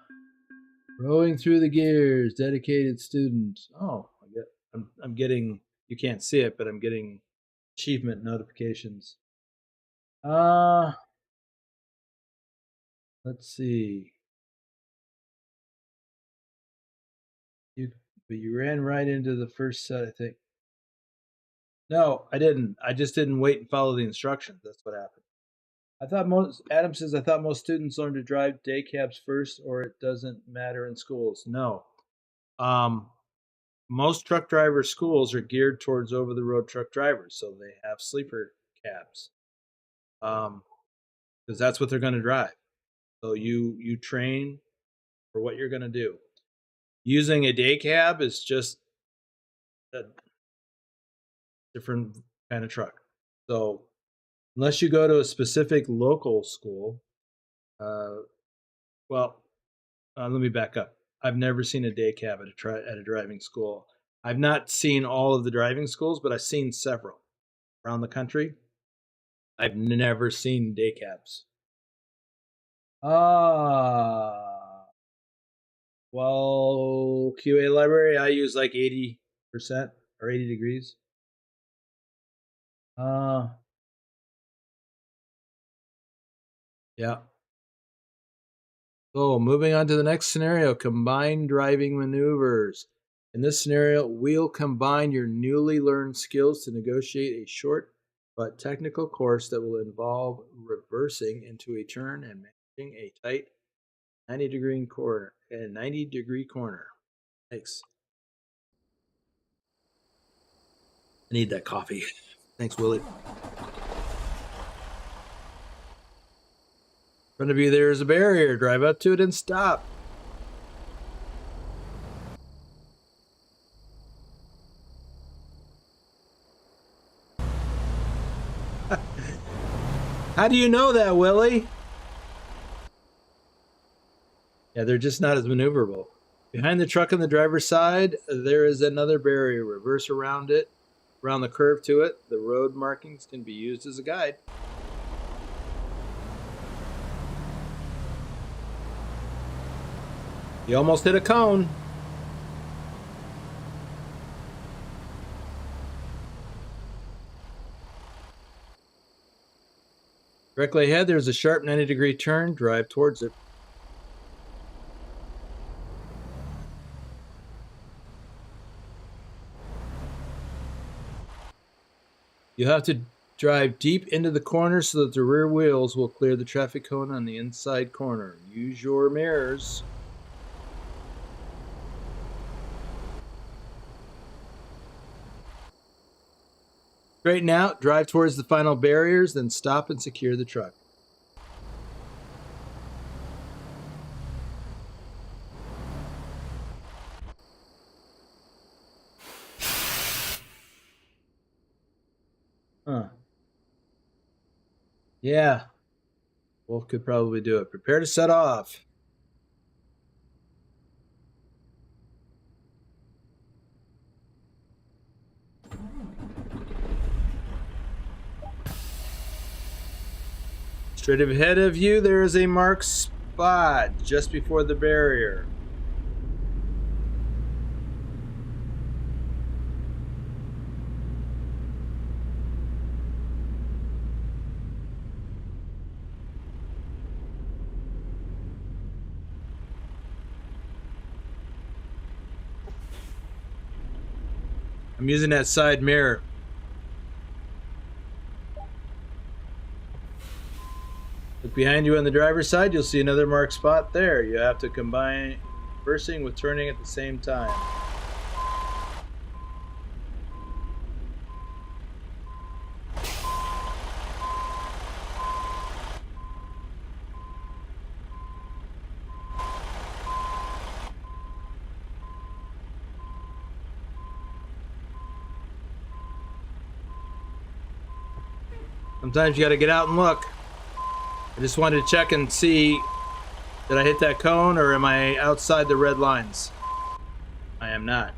Speaker 1: Rowing through the gears, dedicated student. Oh, I'm getting, you can't see it, but I'm getting achievement notifications. Let's see. But you ran right into the first set, I think. No, I didn't. I just didn't wait and follow the instructions. That's what happened. Adam says, I thought most students learn to drive day cabs first, or it doesn't matter in schools. No. Most truck driver schools are geared towards over-the-road truck drivers, so they have sleeper cabs. Because that's what they're going to drive. So you train for what you're going to do. Using a day cab is just a different kind of truck. So unless you go to a specific local school, let me back up. I've never seen a day cab at a driving school. I've not seen all of the driving schools, but I've seen several around the country. I've never seen day cabs. Well, QA library, I use like 80% or 80 degrees. Yeah. So moving on to the next scenario, combined driving maneuvers. In this scenario, we'll combine your newly learned skills to negotiate a short but technical course that will involve reversing into a turn and managing a tight 90-degree corner. Thanks. I need that coffee. Thanks, Willie. In front of you, there is a barrier. Drive up to it and stop. How do you know that, Willie? Yeah, they're just not as maneuverable. Behind the truck on the driver's side, there is another barrier. Reverse around it, around the curve to it. The road markings can be used as a guide. You almost hit a cone. Directly ahead, there's a sharp 90-degree turn. Drive towards it. You have to drive deep into the corner so that the rear wheels will clear the traffic cone on the inside corner. Use your mirrors. Straighten out, drive towards the final barriers, then stop and secure the truck. Huh. Yeah. Wolf could probably do it. Prepare to set off. Straight ahead of you, there is a marked spot just before the barrier. I'm using that side mirror. Look behind you on the driver's side, you'll see another marked spot there. You have to combine reversing with turning at the same time. Sometimes you got to get out and look. I just wanted to check and see, did I hit that cone or am I outside the red lines? I am not.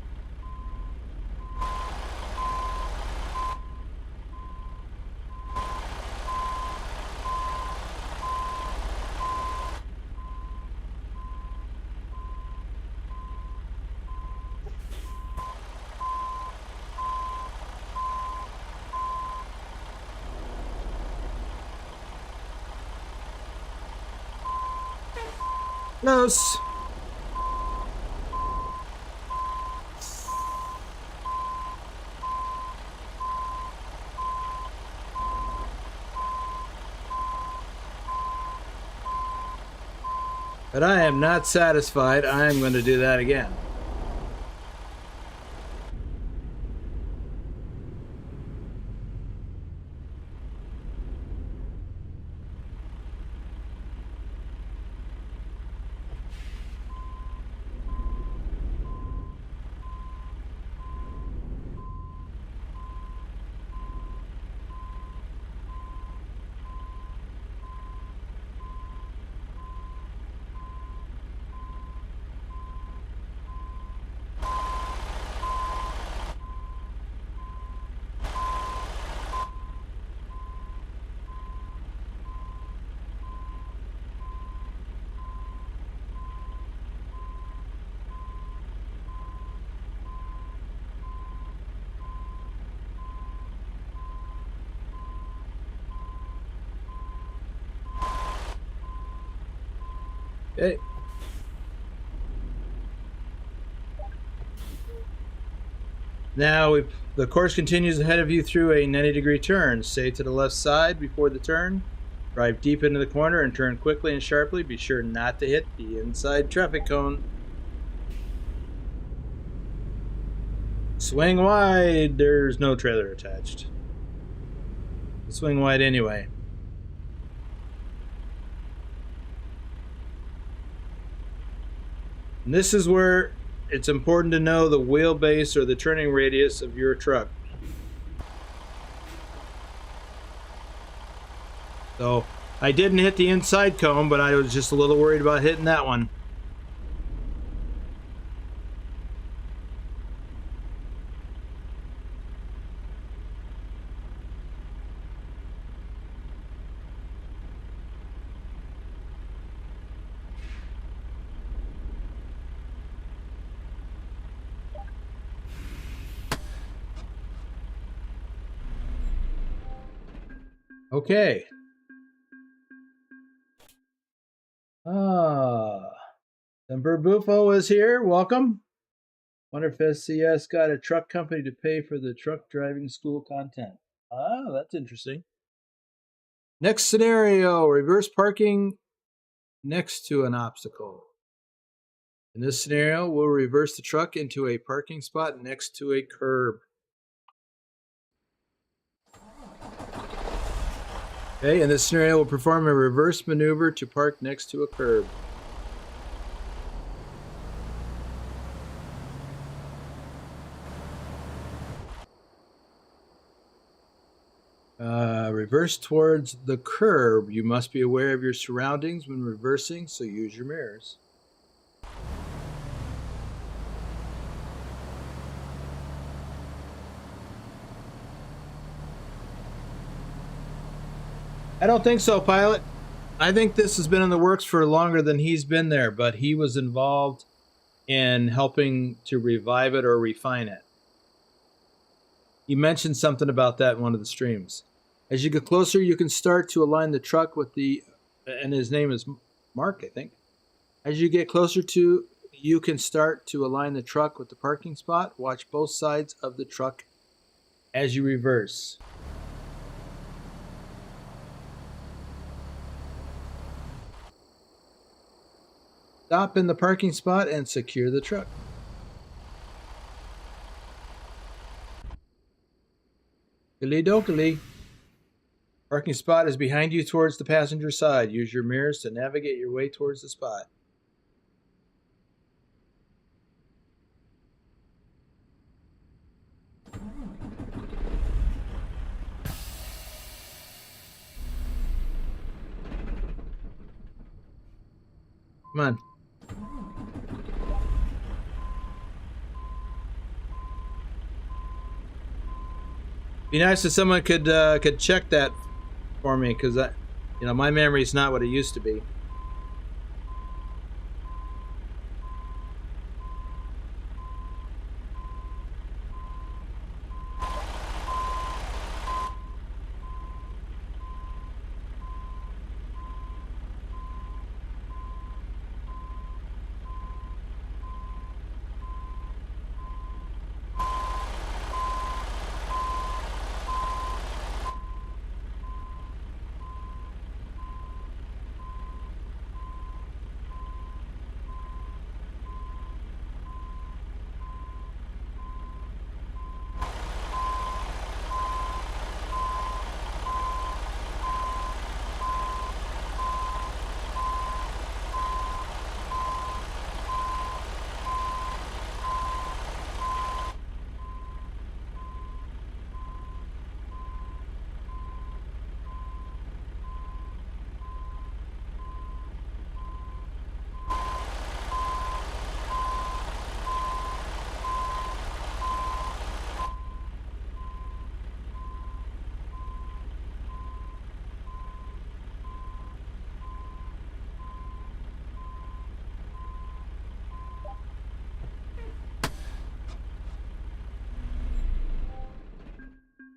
Speaker 1: Close. But I am not satisfied. I am going to do that again. Okay. Now the course continues ahead of you through a 90-degree turn. Stay to the left side before the turn. Drive deep into the corner and turn quickly and sharply. Be sure not to hit the inside traffic cone. Swing wide. There's no trailer attached. Swing wide anyway. And this is where it's important to know the wheelbase or the turning radius of your truck. So I didn't hit the inside cone, but I was just a little worried about hitting that one. Okay. Semper Bufo is here. Welcome. Wonder if SCS got a truck company to pay for the truck driving school content. Ah, that's interesting. Next scenario, reverse parking next to an obstacle. In this scenario, we'll reverse the truck into a parking spot next to a curb. Okay, in this scenario, we'll perform a reverse maneuver to park next to a curb. Reverse towards the curb. You must be aware of your surroundings when reversing, so use your mirrors. I don't think so, pilot. I think this has been in the works for longer than he's been there, but he was involved in helping to revive it or refine it. He mentioned something about that in one of the streams. As you get closer, you can start to align the truck with the, and his name is Mark, I think. As you get closer to, you can start to align the truck with the parking spot. Watch both sides of the truck as you reverse. Stop in the parking spot and secure the truck. Dokily. Parking spot is behind you towards the passenger side. Use your mirrors to navigate your way towards the spot. Come on. Be nice if someone could check that for me, because my memory is not what it used to be.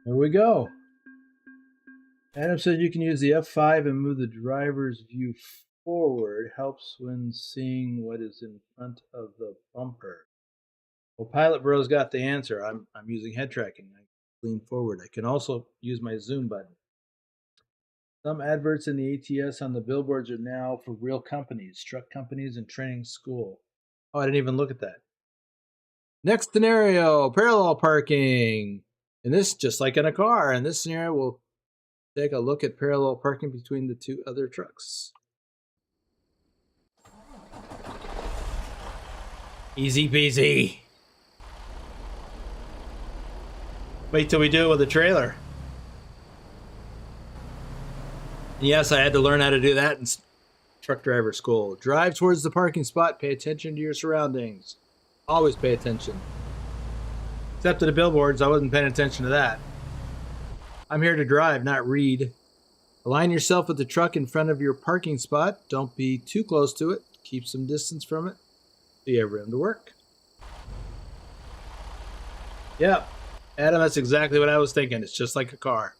Speaker 1: There we go. Adam said you can use the F5 and move the driver's view forward. Helps when seeing what is in front of the bumper. Well, Pilot Bro's got the answer. I'm using head tracking. I lean forward. I can also use my zoom button. Some adverts in the ATS on the billboards are now for real companies, truck companies, and training school. Oh, I didn't even look at that. Next scenario, parallel parking. And this, just like in a car, in this scenario, we'll take a look at parallel parking between the two other trucks. Easy peasy. Wait till we do it with a trailer. Yes, I had to learn how to do that in truck driver school. Drive towards the parking spot. Pay attention to your surroundings. Always pay attention. Except to the billboards, I wasn't paying attention to that. I'm here to drive, not read. Align yourself with the truck in front of your parking spot. Don't be too close to it. Keep some distance from it so you have room to work. Yep. Adam, that's exactly what I was thinking. It's just like a car.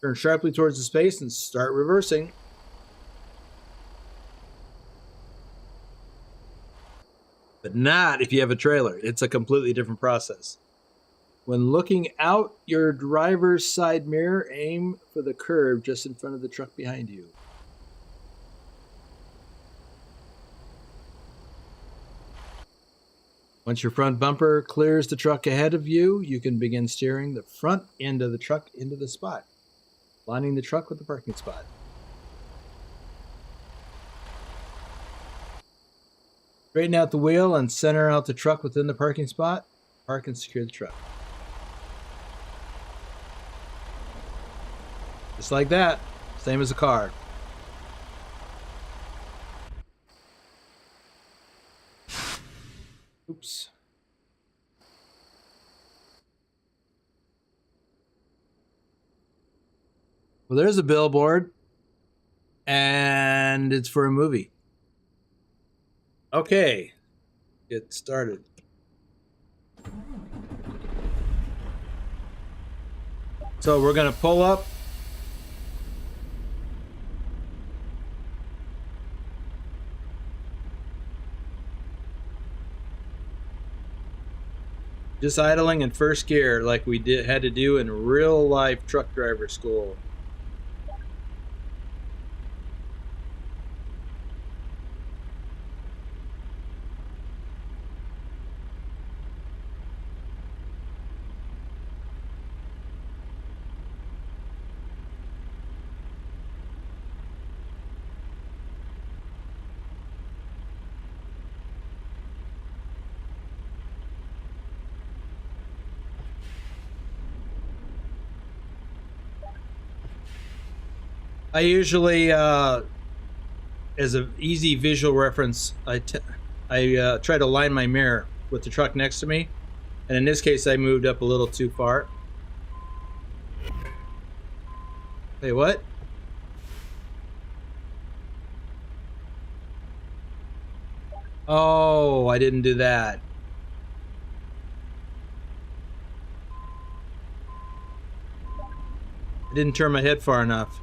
Speaker 1: Turn sharply towards the space and start reversing. But not if you have a trailer. It's a completely different process. When looking out your driver's side mirror, aim for the curb just in front of the truck behind you. Once your front bumper clears the truck ahead of you, you can begin steering the front end of the truck into the spot, lining the truck with the parking spot. Straighten out the wheel and center out the truck within the parking spot. Park and secure the truck. Just like that. Same as a car. Oops. Well, there's a billboard. And it's for a movie. Okay. Get started. So we're going to pull up. Just idling in first gear like we had to do in real life truck driver school. I usually, as an easy visual reference, I try to line my mirror with the truck next to me. And in this case, I moved up a little too far. Hey, what? Oh, I didn't do that. I didn't turn my head far enough.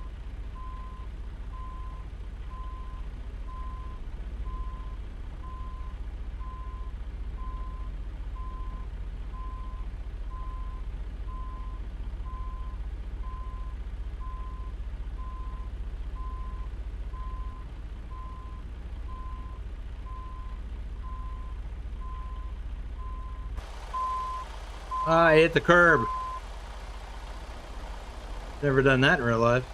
Speaker 1: I hit the curb. Never done that in real life.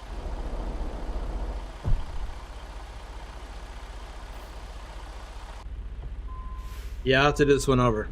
Speaker 1: Yeah, I'll have to do this one over.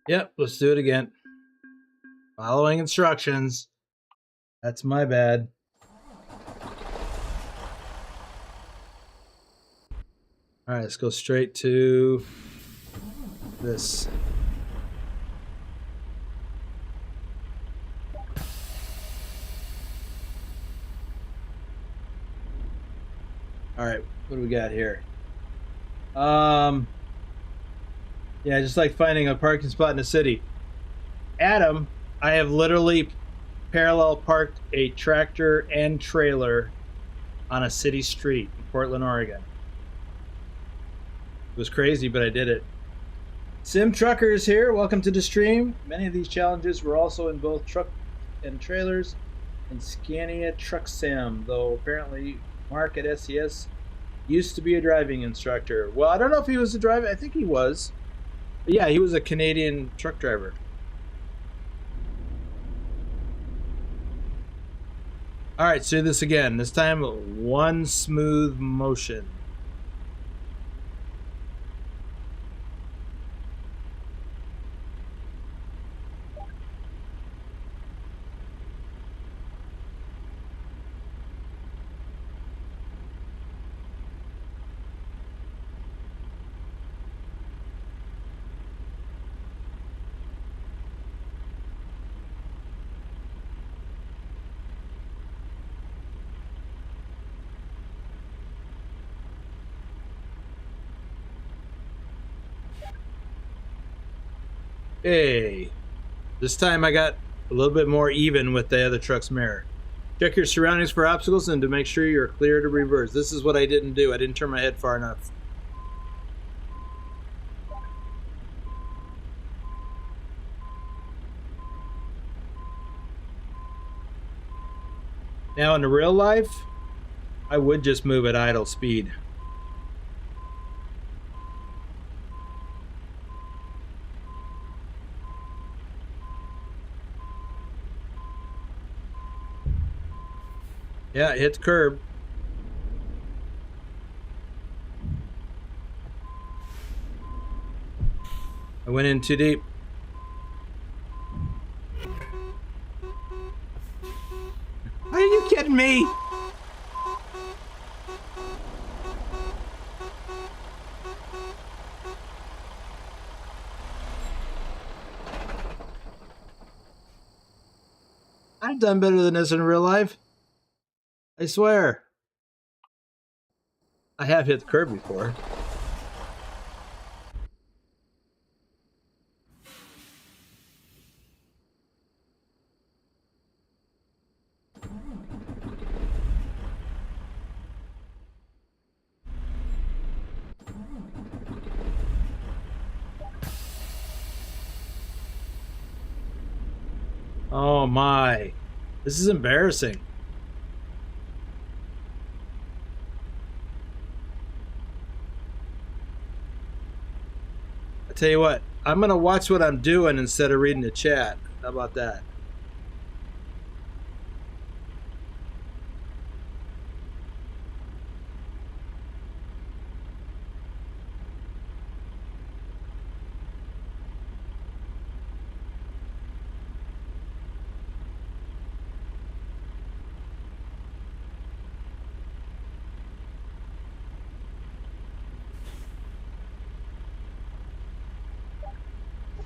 Speaker 1: Yep, let's do it again. Following instructions. That's my bad. All right, let's go straight to this. All right, what do we got here? Yeah, just like finding a parking spot in a city. Adam, I have literally parallel parked a tractor and trailer on a city street in Portland, Oregon. It was crazy, but I did it. Sim Truckers here. Welcome to the stream. Many of these challenges were also in both truck and trailers and Scania Truck Sim, though apparently Mark at SES used to be a driving instructor. Well, I don't know if he was a driver. I think he was. But yeah, he was a Canadian truck driver. All right, let's do this again. This time, one smooth motion. Hey, this time I got a little bit more even with the other truck's mirror. Check your surroundings for obstacles and to make sure you're clear to reverse. This is what I didn't do. I didn't turn my head far enough. Now in the real life, I would just move at idle speed. Yeah, it hit the curb. I went in too deep. Are you kidding me? I've done better than this in real life. I swear. I have hit the curb before. Oh my. This is embarrassing. I tell you what, I'm going to watch what I'm doing instead of reading the chat. How about that?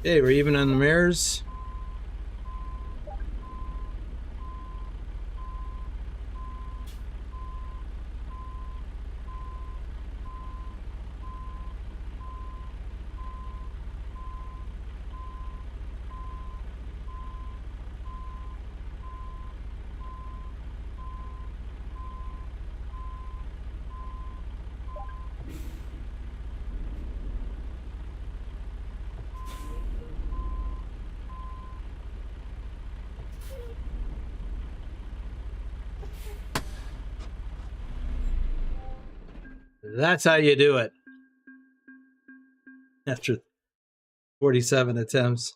Speaker 1: Hey, we're even on the mirrors. That's how you do it. After 47 attempts.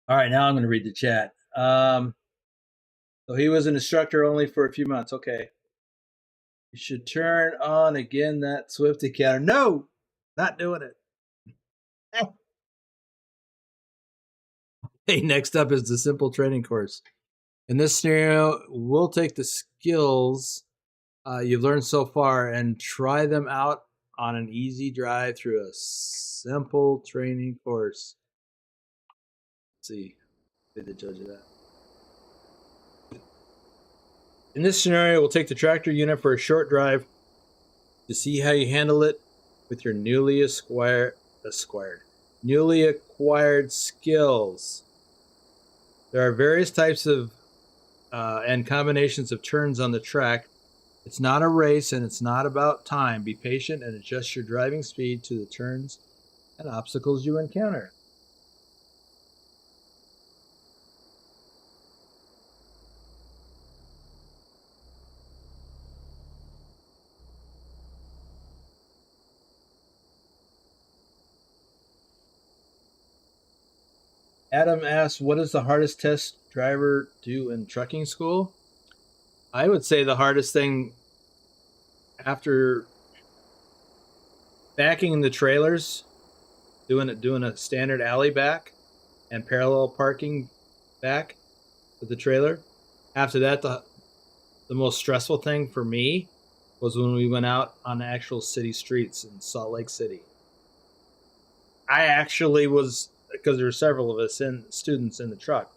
Speaker 1: All right, now I'm going to read the chat. So he was an instructor only for a few months. Okay. You should turn on again that Swift counter. No, not doing it. Hey, next up is the simple training course. In this scenario, we'll take the skills you've learned so far and try them out on an easy drive through a simple training course. Let's see. Be the judge of that. In this scenario, we'll take the tractor unit for a short drive to see how you handle it with your newly acquired skills. There are various types of and combinations of turns on the track. It's not a race and it's not about time. Be patient and adjust your driving speed to the turns and obstacles you encounter. Adam asks, what does the hardest test driver do in trucking school? I would say the hardest thing after backing the trailers, doing a standard alley back and parallel parking back with the trailer. After that, the most stressful thing for me was when we went out on the actual city streets in Salt Lake City. I actually was, because there were several of us students in the truck,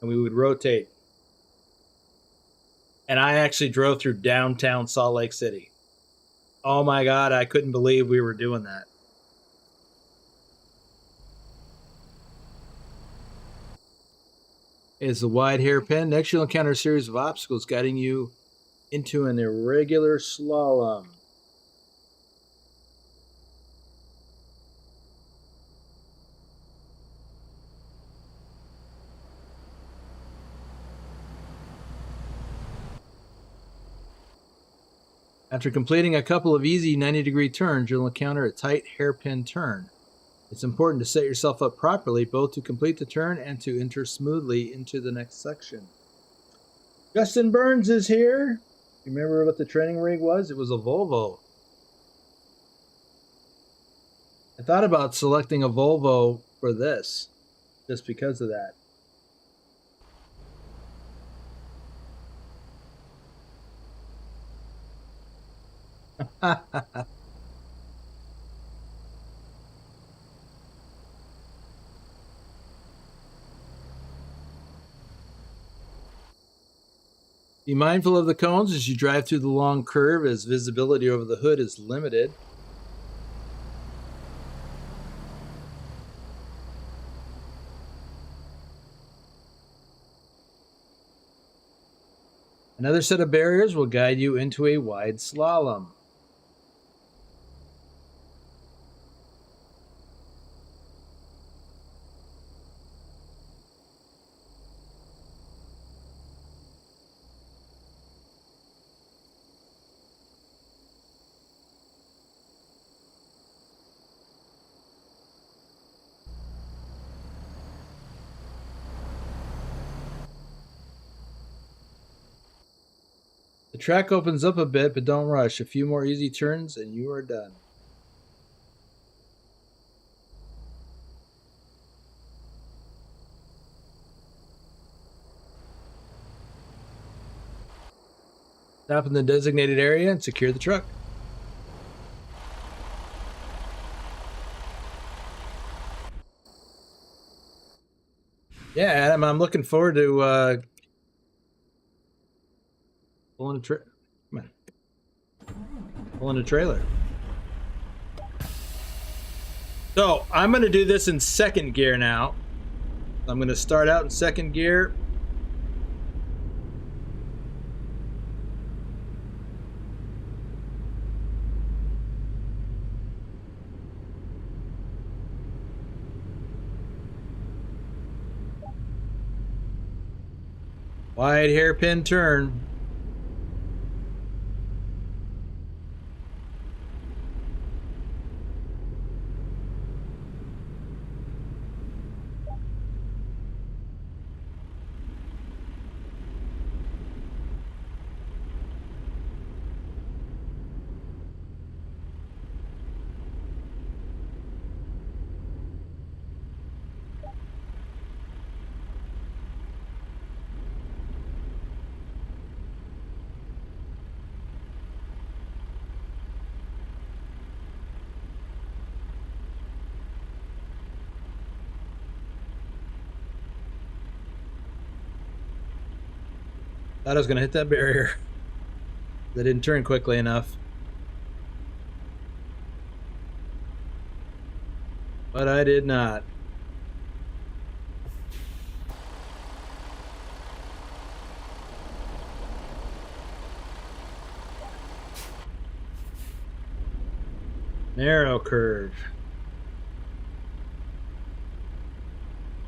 Speaker 1: and we would rotate. And I actually drove through downtown Salt Lake City. Oh my God, I couldn't believe we were doing that. It's a wide hairpin. Next, you'll encounter a series of obstacles guiding you into an irregular slalom. After completing a couple of easy 90-degree turns, you'll encounter a tight hairpin turn. It's important to set yourself up properly, both to complete the turn and to enter smoothly into the next section. Justin Burns is here. You remember what the training rig was? It was a Volvo. I thought about selecting a Volvo for this, just because of that. Be mindful of the cones as you drive through the long curve, as visibility over the hood is limited. Another set of barriers will guide you into a wide slalom. The track opens up a bit, but don't rush. A few more easy turns and you are done. Stop in the designated area and secure the truck. Yeah, Adam, I'm looking forward to pulling a trailer. So I'm going to do this in second gear now. I'm going to start out in second gear. Wide hairpin turn. Thought I was going to hit that barrier. That didn't turn quickly enough. But I did not. Narrow curve.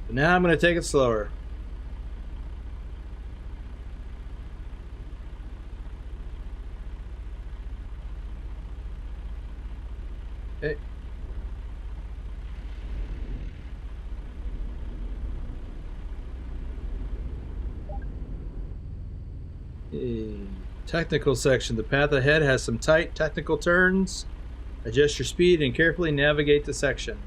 Speaker 1: But now I'm going to take it slower. Okay. Technical section. The path ahead has some tight technical turns. Adjust your speed and carefully navigate the section.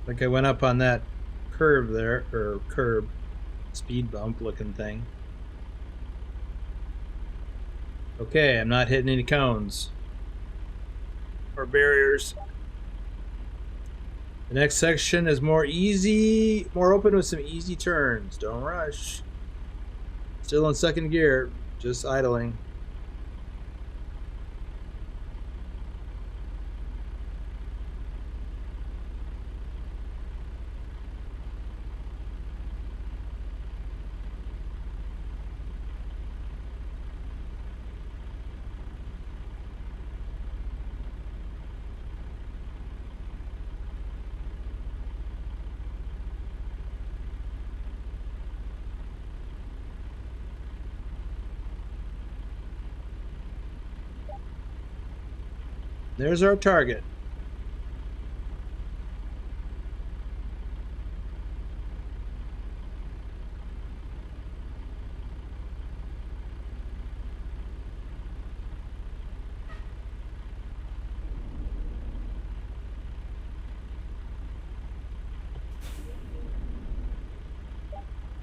Speaker 1: Like I went up on that curve there, or curb, speed bump looking thing. Okay, I'm not hitting any cones or barriers. The next section is more easy, more open with some easy turns. Don't rush. Still in second gear, just idling. There's our target.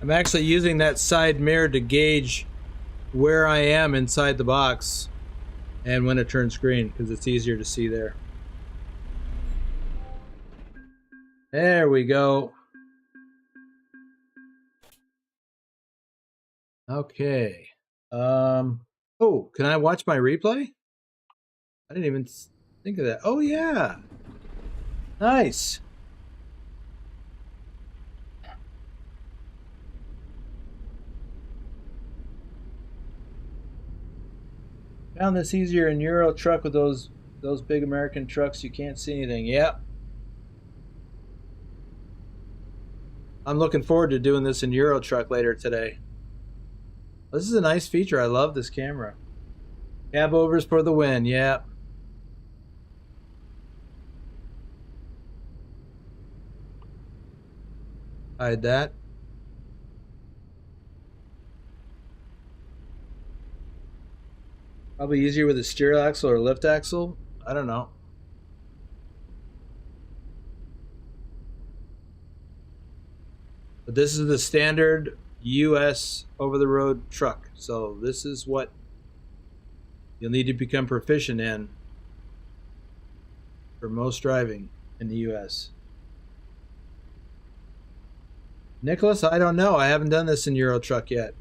Speaker 1: I'm actually using that side mirror to gauge where I am inside the box and when it turns green, because it's easier to see there. There we go. Okay. Oh, can I watch my replay? I didn't even think of that. Oh yeah. Nice. Found this easier in Euro truck with those big American trucks. You can't see anything. Yep. I'm looking forward to doing this in Euro truck later today. This is a nice feature. I love this camera. Cab overs for the win. Yep. Hide that. Probably easier with a steer axle or lift axle. I don't know. But this is the standard US over-the-road truck. So this is what you'll need to become proficient in for most driving in the US. Nicholas, I don't know. I haven't done this in Euro truck yet.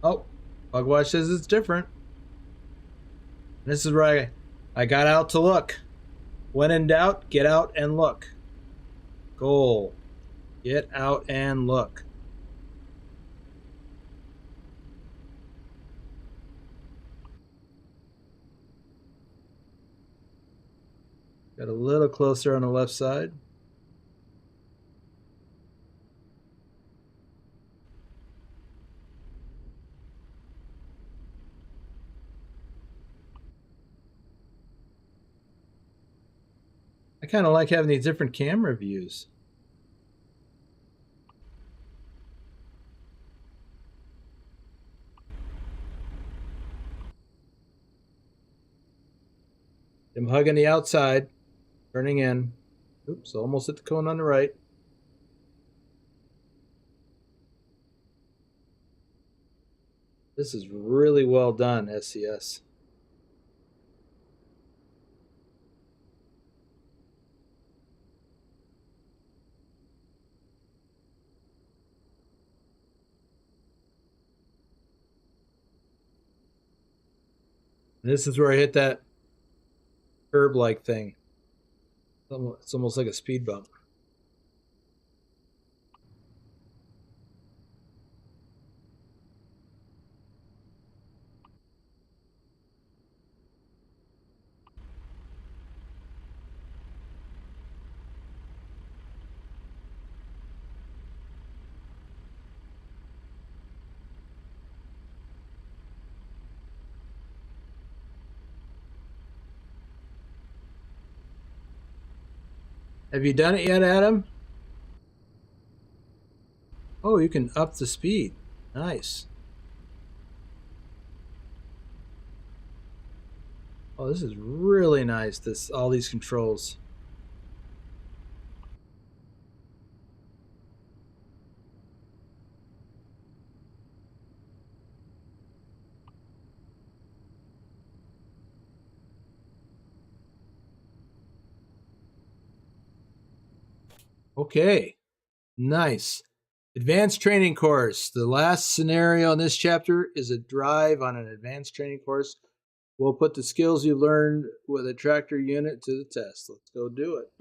Speaker 1: Oh, Bugwatch says it's different. This is where I got out to look. When in doubt, get out and look. Goal. Get out and look. Got a little closer on the left side. I kind of like having these different camera views. I'm hugging the outside, turning in. Oops, almost at the cone on the right. This is really well done, SCS. And this is where I hit that curb-like thing. It's almost like a speed bump. Have you done it yet, Adam? Oh, you can up the speed. Nice. Oh, this is really nice, all these controls. Okay, nice. Advanced training course. The last scenario in this chapter is a drive on an advanced training course. We'll put the skills you learned with a tractor unit to the test. Let's go do it.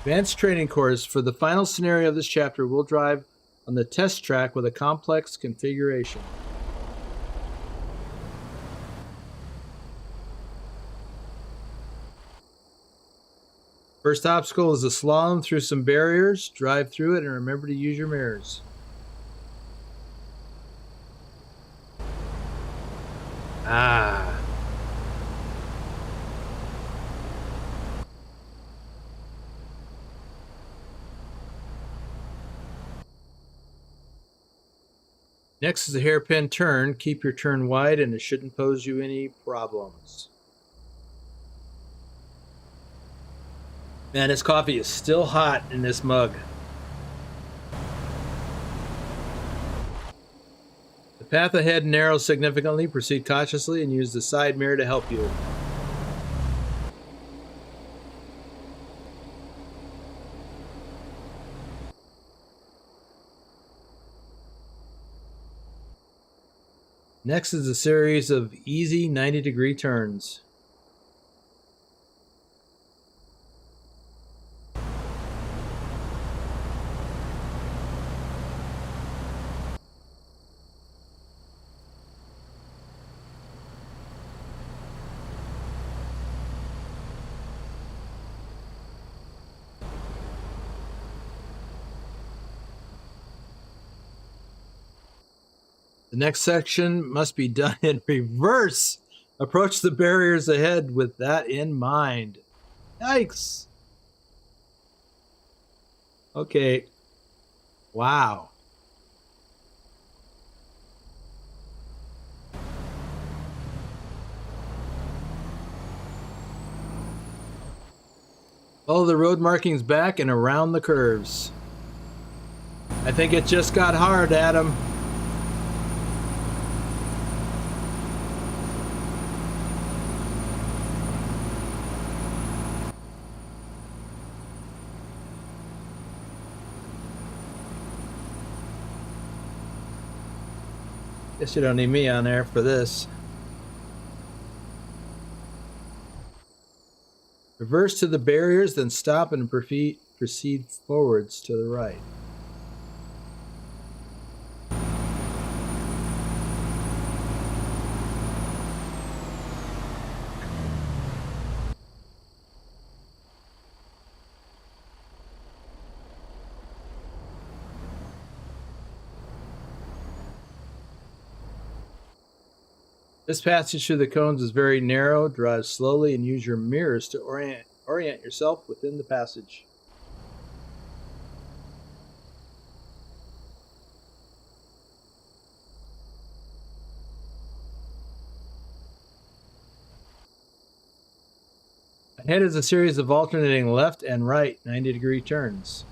Speaker 1: Advanced training course. For the final scenario of this chapter, we'll drive on the test track with a complex configuration. First obstacle is a slalom through some barriers. Drive through it and remember to use your mirrors. Ah. Next is a hairpin turn. Keep your turn wide and it shouldn't pose you any problems. Man, this coffee is still hot in this mug. The path ahead narrows significantly. Proceed cautiously and use the side mirror to help you. Next is a series of easy 90-degree turns. The next section must be done in reverse. Approach the barriers ahead with that in mind. Yikes. Okay. Wow. Follow the road markings back and around the curves. I think it just got hard, Adam. Guess you don't need me on there for this. Reverse to the barriers, then stop and proceed forwards to the right. This passage through the cones is very narrow. Drive slowly and use your mirrors to orient yourself within the passage. Ahead is a series of alternating left and right 90-degree turns.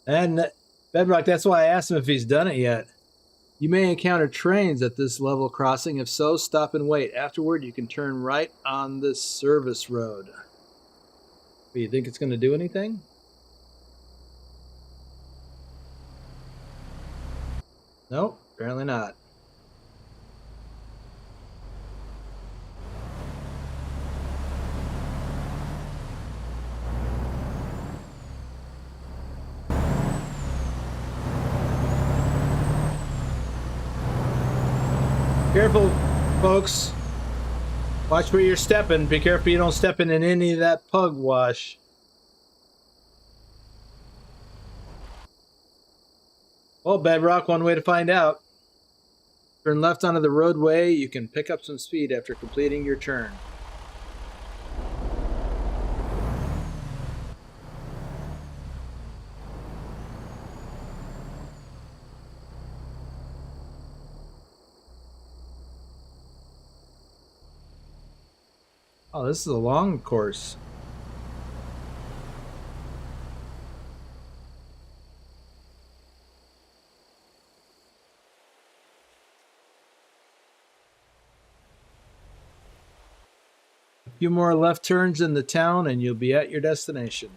Speaker 1: And Bedrock, that's why I asked him if he's done it yet. You may encounter trains at this level crossing. If so, stop and wait. Afterward, you can turn right on this service road. Do you think it's going to do anything? No, apparently not. Careful, folks. Watch where you're stepping. Be careful you don't step in any of that pug wash. Well, Bedrock, one way to find out. Turn left onto the roadway. You can pick up some speed after completing your turn. Oh, this is a long course. A few more left turns in the town and you'll be at your destination.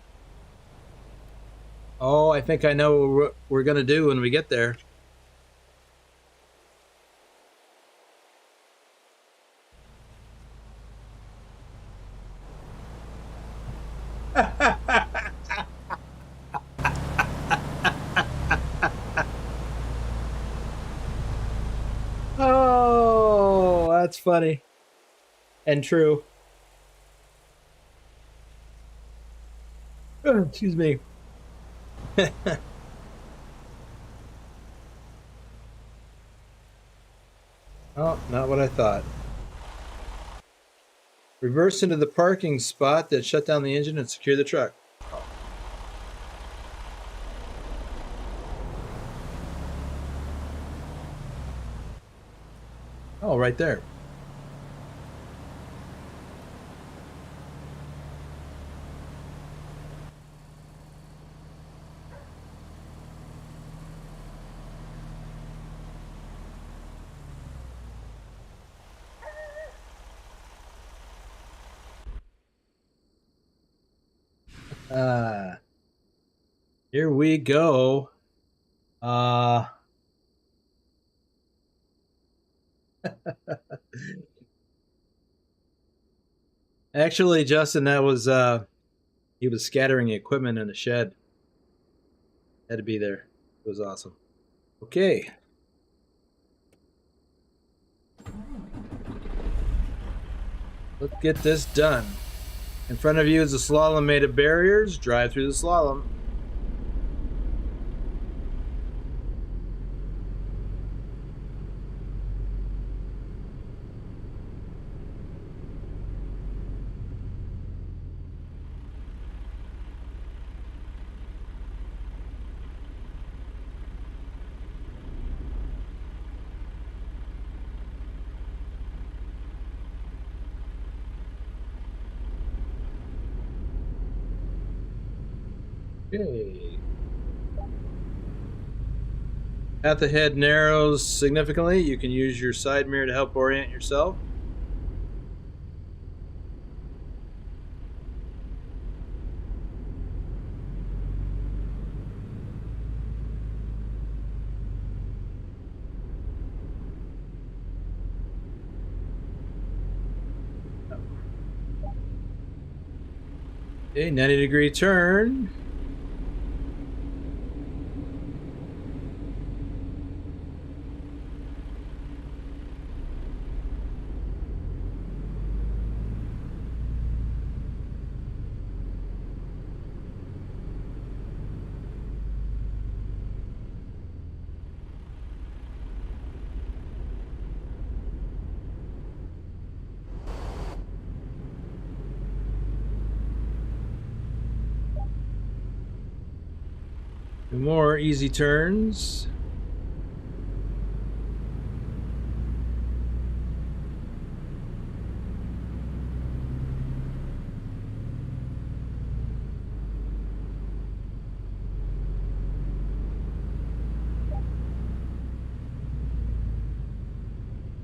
Speaker 1: Oh, I think I know what we're going to do when we get there. Oh, that's funny and true. Oh, excuse me. Oh, not what I thought. Reverse into the parking spot that shut down the engine and secure the truck. Oh, right there. Here we go. Actually, Justin, that was he was scattering equipment in a shed. Had to be there. It was awesome. Okay. Let's get this done. In front of you is a slalom made of barriers. Drive through the slalom. Okay. Path ahead narrows significantly. You can use your side mirror to help orient yourself. Okay, 90-degree turn. Two more easy turns.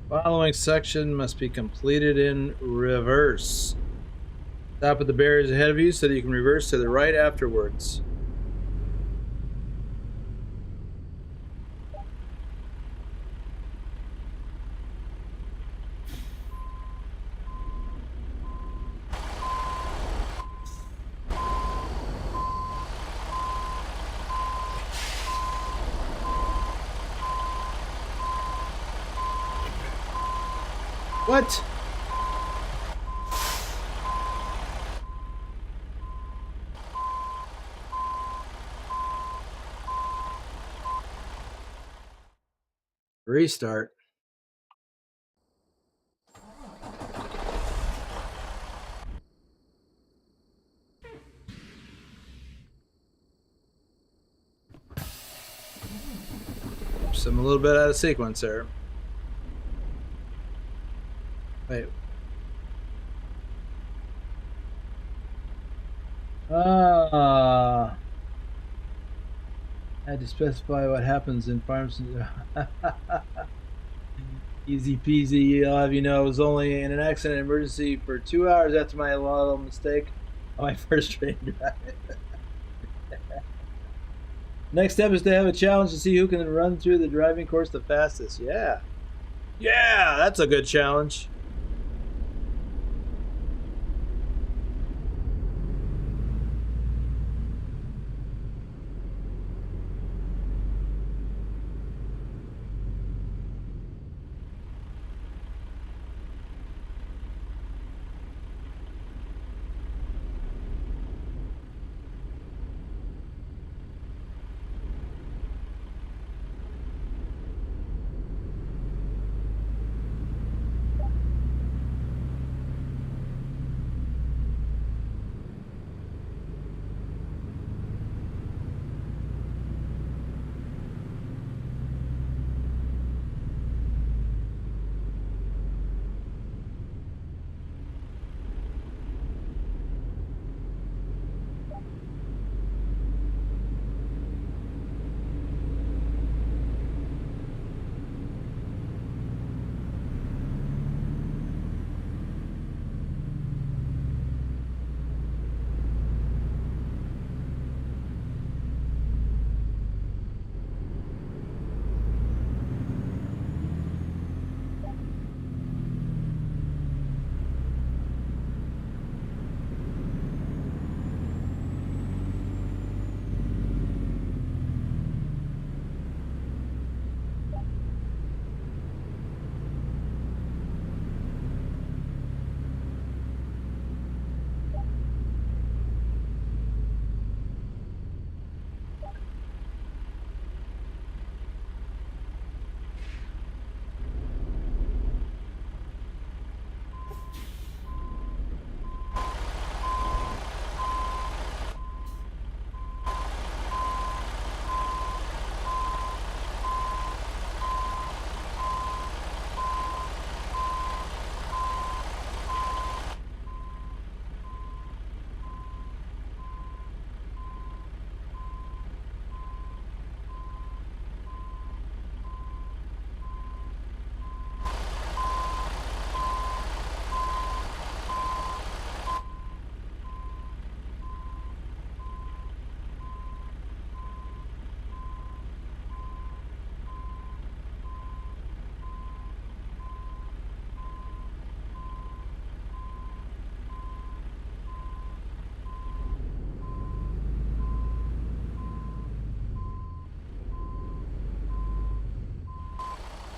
Speaker 1: Following section must be completed in reverse. Stop at the barriers ahead of you so that you can reverse to the right afterwards. What? Restart. Oops, I'm a little bit out of sequence there. Wait. I had to specify what happens in farms. Easy peasy. I'll have you know, I was only in an accident emergency for 2 hours after my little mistake on my first train drive. Next step is to have a challenge to see who can run through the driving course the fastest. Yeah. Yeah, that's a good challenge.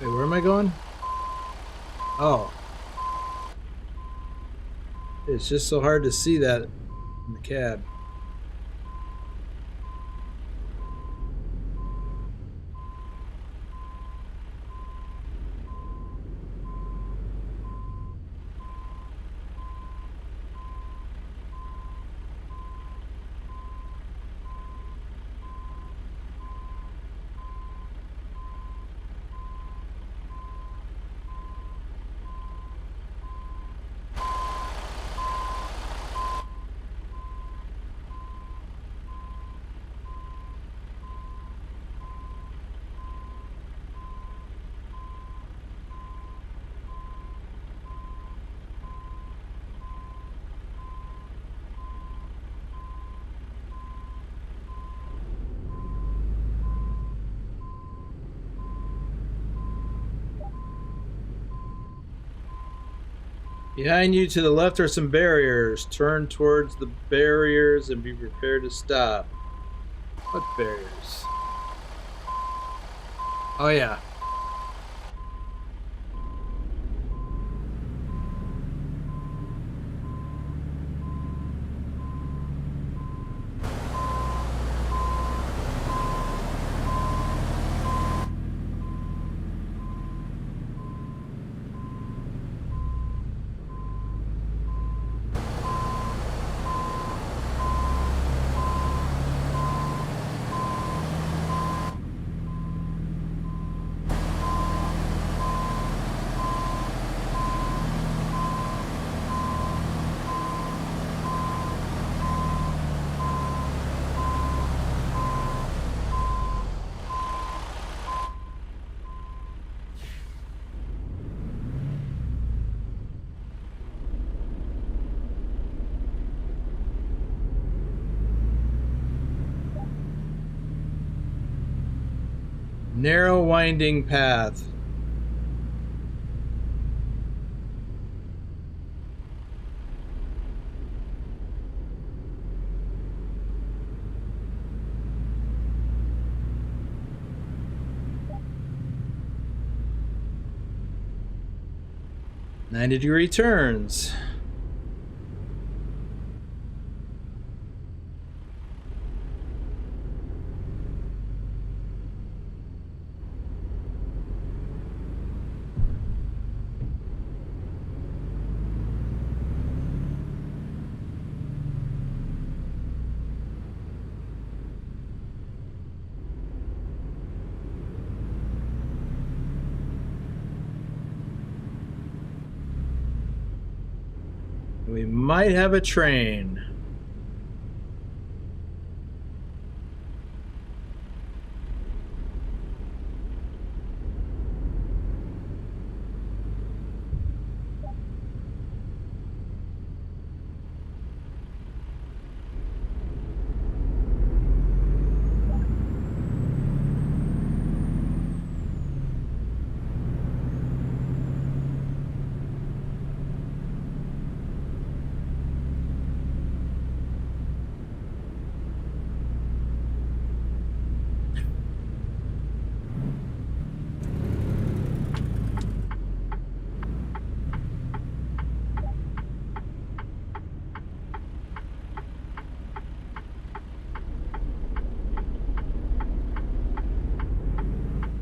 Speaker 1: Wait, where am I going? Oh. It's just so hard to see that in the cab. Behind you to the left are some barriers. Turn towards the barriers and be prepared to stop. What barriers? Oh yeah. Narrow winding path. "90-degree turns." We might have a train.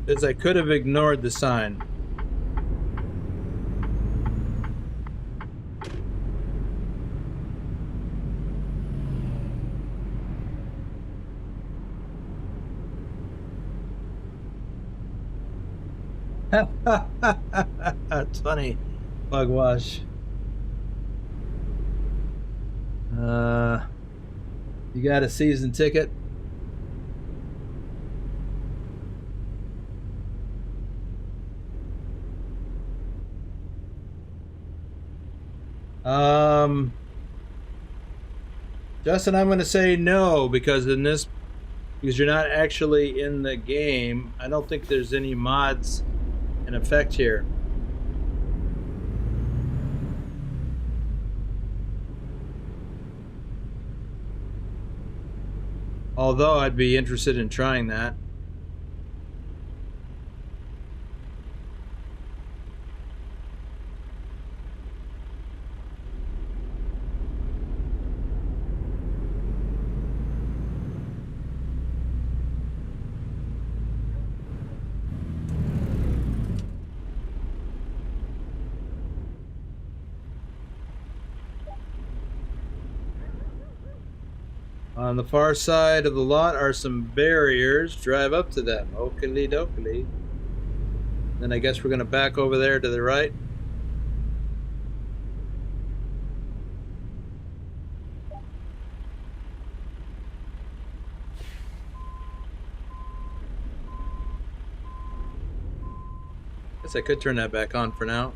Speaker 1: As I could have ignored the sign. That's funny. Bugwash. You got a season ticket? Justin, I'm going to say no, because because you're not actually in the game. I don't think there's any mods in effect here. Although I'd be interested in trying that. On the far side of the lot are some barriers. Drive up to them. Oakley dokley. Then I guess we're going to back over there to the right. Guess I could turn that back on for now.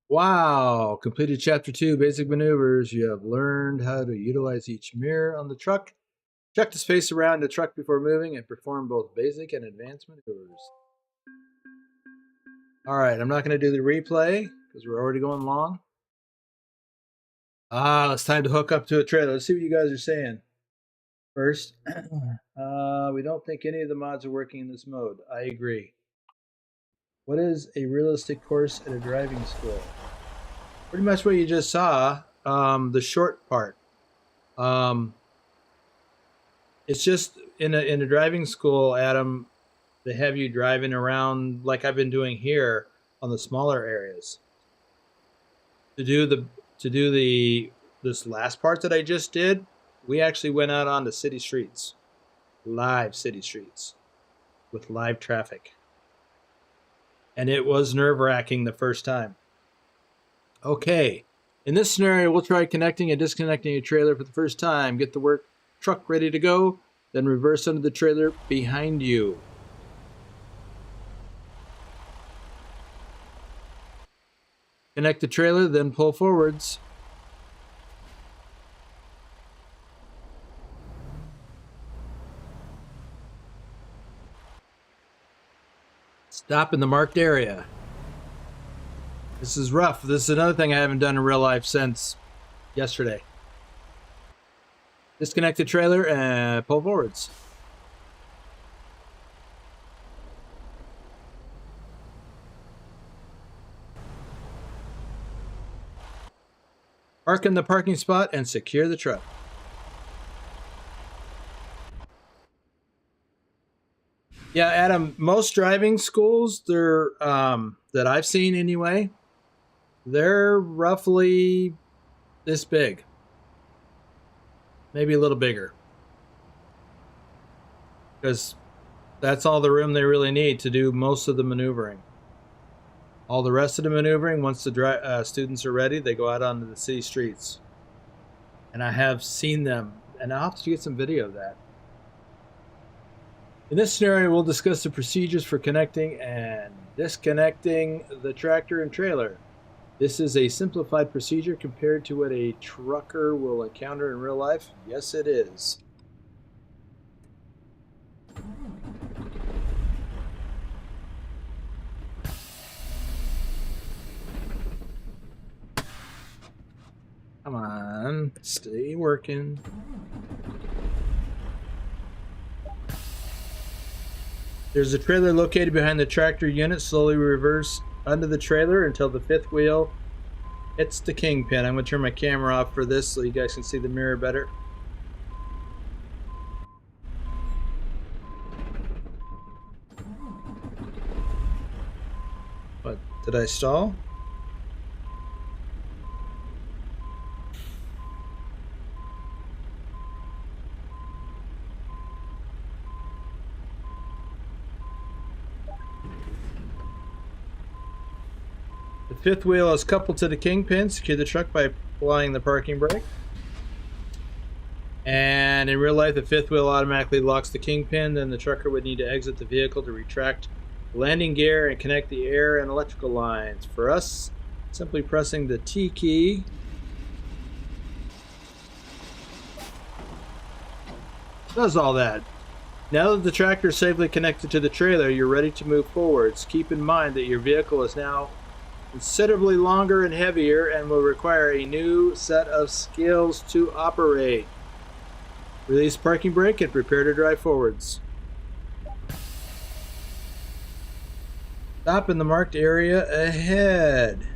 Speaker 1: Wow, completed chapter 2, basic maneuvers. You have learned how to utilize each mirror on the truck. Check the space around the truck before moving and perform both basic and advanced maneuvers. All right, I'm not going to do the replay because we're already going long. It's time to hook up to a trailer. Let's see what you guys are saying. First, we don't think any of the mods are working in this mode. I agree. What is a realistic course at a driving school? Pretty much what you just saw, the short part. It's just in a driving school, Adam, they have you driving around like I've been doing here, on the smaller areas. To do this last part that I just did, we actually went out on the city streets, live city streets, with live traffic. And it was nerve-wracking the first time. Okay, in this scenario, we'll try connecting and disconnecting a trailer for the first time. Get the work truck ready to go, then reverse under the trailer behind you. Connect the trailer, then pull forwards. Stop in the marked area. This is rough. This is another thing I haven't done in real life since yesterday. Disconnect the trailer and pull forwards. Park in the parking spot and secure the truck. Yeah, Adam, most driving schools, they're that I've seen anyway, they're roughly this big. Maybe a little bigger. Because that's all the room they really need to do most of the maneuvering. All the rest of the maneuvering, once the students are ready, they go out onto the city streets. And I have seen them, and I'll have to get some video of that. In this scenario, we'll discuss the procedures for connecting and disconnecting the tractor and trailer. This is a simplified procedure compared to what a trucker will encounter in real life. Yes, it is. Come on, stay working. There's a trailer located behind the tractor unit. Slowly reverse under the trailer until the fifth wheel hits the kingpin. I'm going to turn my camera off for this so you guys can see the mirror better. What, did I stall? The fifth wheel is coupled to the kingpin. Secure the truck by applying the parking brake. And in real life, the fifth wheel automatically locks the kingpin. Then the trucker would need to exit the vehicle to retract the landing gear and connect the air and electrical lines. For us, simply pressing the T key does all that. Now that the tractor is safely connected to the trailer, you're ready to move forwards. Keep in mind that your vehicle is now considerably longer and heavier and will require a new set of skills to operate. Release parking brake and prepare to drive forwards. Stop in the marked area ahead.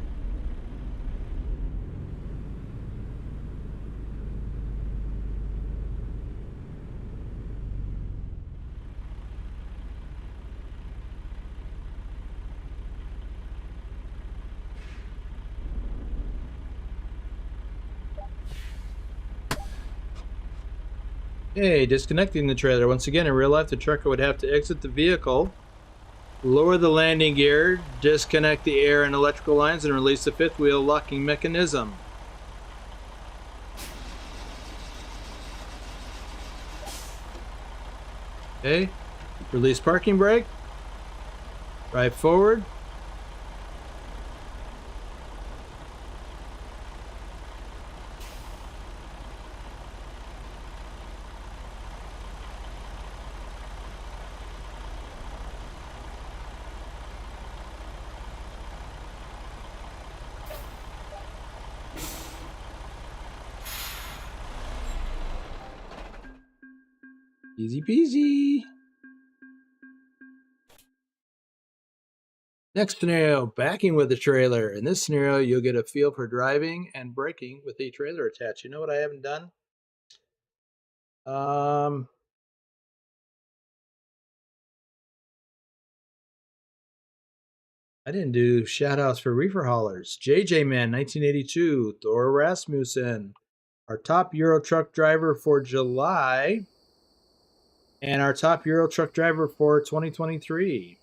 Speaker 1: Okay, disconnecting the trailer. Once again, in real life, the trucker would have to exit the vehicle, lower the landing gear, disconnect the air and electrical lines, and release the fifth wheel locking mechanism. Okay, release parking brake, drive forward. Easy peasy. Next scenario, backing with a trailer. In this scenario, you'll get a feel for driving and braking with a trailer attached. You know what I haven't done? I didn't do shout outs for reefer haulers. JJ Man 1982, Thor Rasmussen, our top Euro truck driver for July, and our top Euro truck driver for 2023.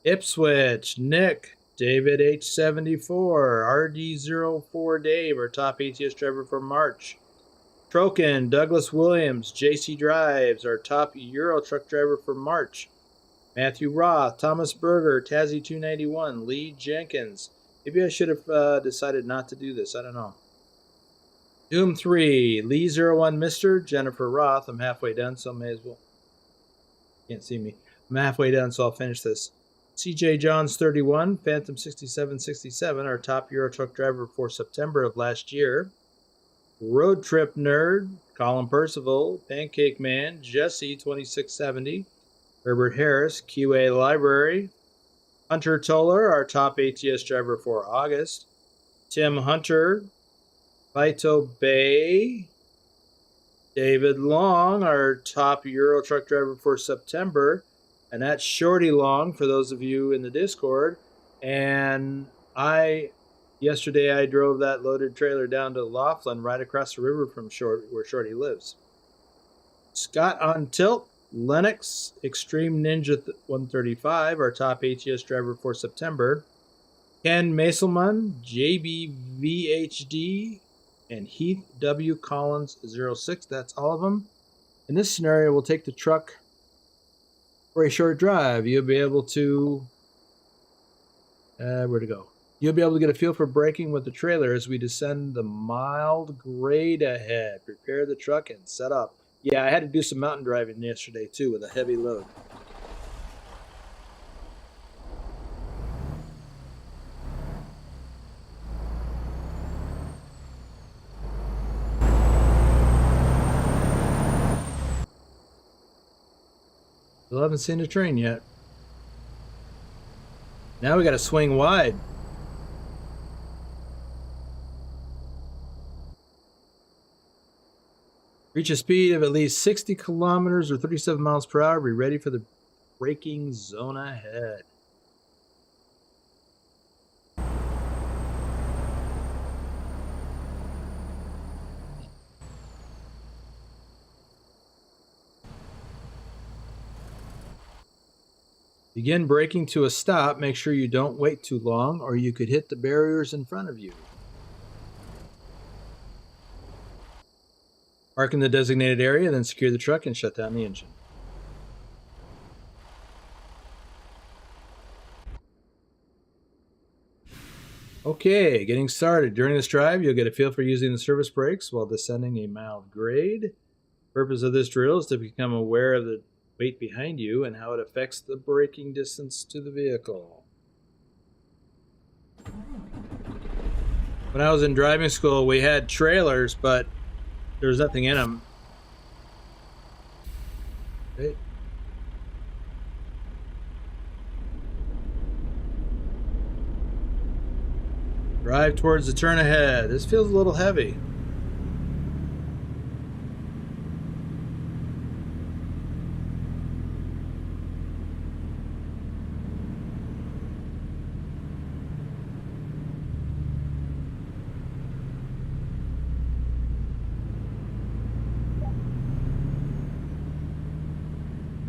Speaker 1: Ipswich, Nick, David H74, RD04 Dave, our top ATS driver for March. Troken, Douglas Williams, JC Drives, our top Euro truck driver for March. Matthew Roth, Thomas Berger, Tazzy291, Lee Jenkins. Maybe I should have decided not to do this. I don't know. Doom 3, Lee01 Mr., Jennifer Roth. I'm halfway done, so I may as well. Can't see me. I'm halfway done, so I'll finish this. CJ Johns 31, Phantom 6767, our top Euro truck driver for September of last year. Road Trip Nerd, Colin Percival, Pancake Man, Jesse 2670, Herbert Harris, QA Library, Hunter Toller, our top ATS driver for August, Tim Hunter, Vito Bay, David Long, our top Euro truck driver for September, and that's Shorty Long for those of you in the Discord. And yesterday I drove that loaded trailer down to Laughlin, right across the river from where Shorty lives. Scott on Tilt, Lennox, Extreme Ninja 135, our top ATS driver for September. Ken Maselman, JBVHD, and Heath W. Collins 06. That's all of them. In this scenario, we'll take the truck for a short drive. You'll be able to... where to go? You'll be able to get a feel for braking with the trailer as we descend the mild grade ahead. Prepare the truck and set up. Yeah, I had to do some mountain driving yesterday, too, with a heavy load. Still haven't seen a train yet. Now we got to swing wide. Reach a speed of at least 60 kilometers or 37 miles per hour. Be ready for the braking zone ahead. Begin braking to a stop. Make sure you don't wait too long or you could hit the barriers in front of you. Park in the designated area, then secure the truck and shut down the engine. Okay, getting started. During this drive, you'll get a feel for using the service brakes while descending a mild grade. The purpose of this drill is to become aware of the weight behind you and how it affects the braking distance to the vehicle. When I was in driving school, we had trailers, but there was nothing in them. Okay. Drive towards the turn ahead. This feels a little heavy.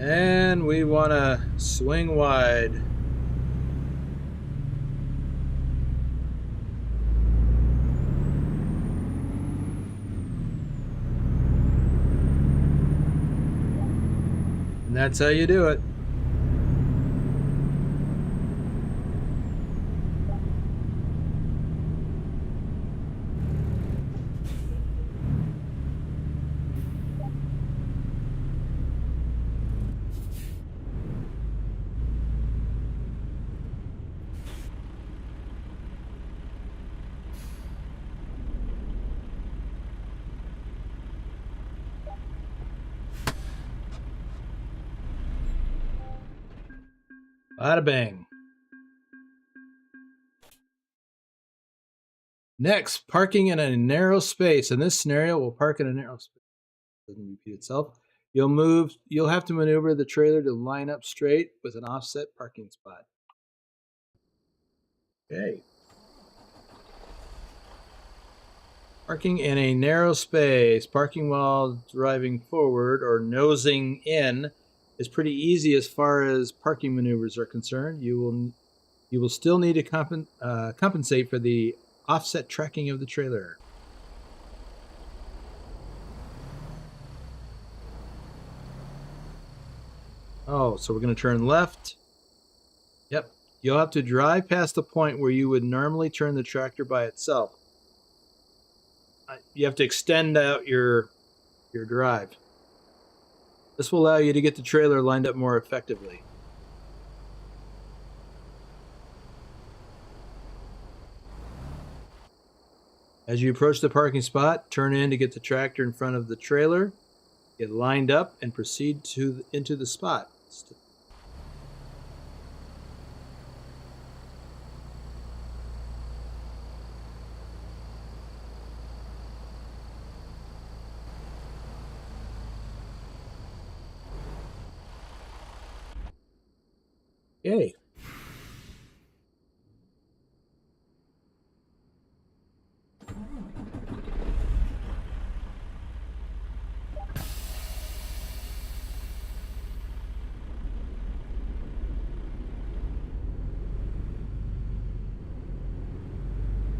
Speaker 1: And we want to swing wide. And that's how you do it. Bada bang. Next, parking in a narrow space. In this scenario, we'll park in a narrow space. Doesn't repeat itself. You'll have to maneuver the trailer to line up straight with an offset parking spot. Okay. Parking in a narrow space. Parking while driving forward or nosing in is pretty easy as far as parking maneuvers are concerned. You will still need to compensate for the offset tracking of the trailer. Oh, so we're going to turn left. Yep. You'll have to drive past the point where you would normally turn the tractor by itself. You have to extend out your drive. This will allow you to get the trailer lined up more effectively. As you approach the parking spot, turn in to get the tractor in front of the trailer, get lined up, and proceed into the spot. Okay.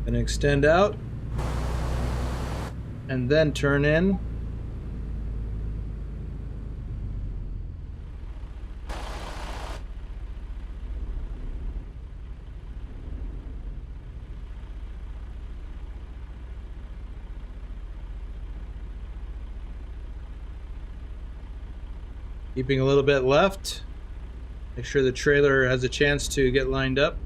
Speaker 1: And extend out. And then turn in. Keeping a little bit left. Make sure the trailer has a chance to get lined up.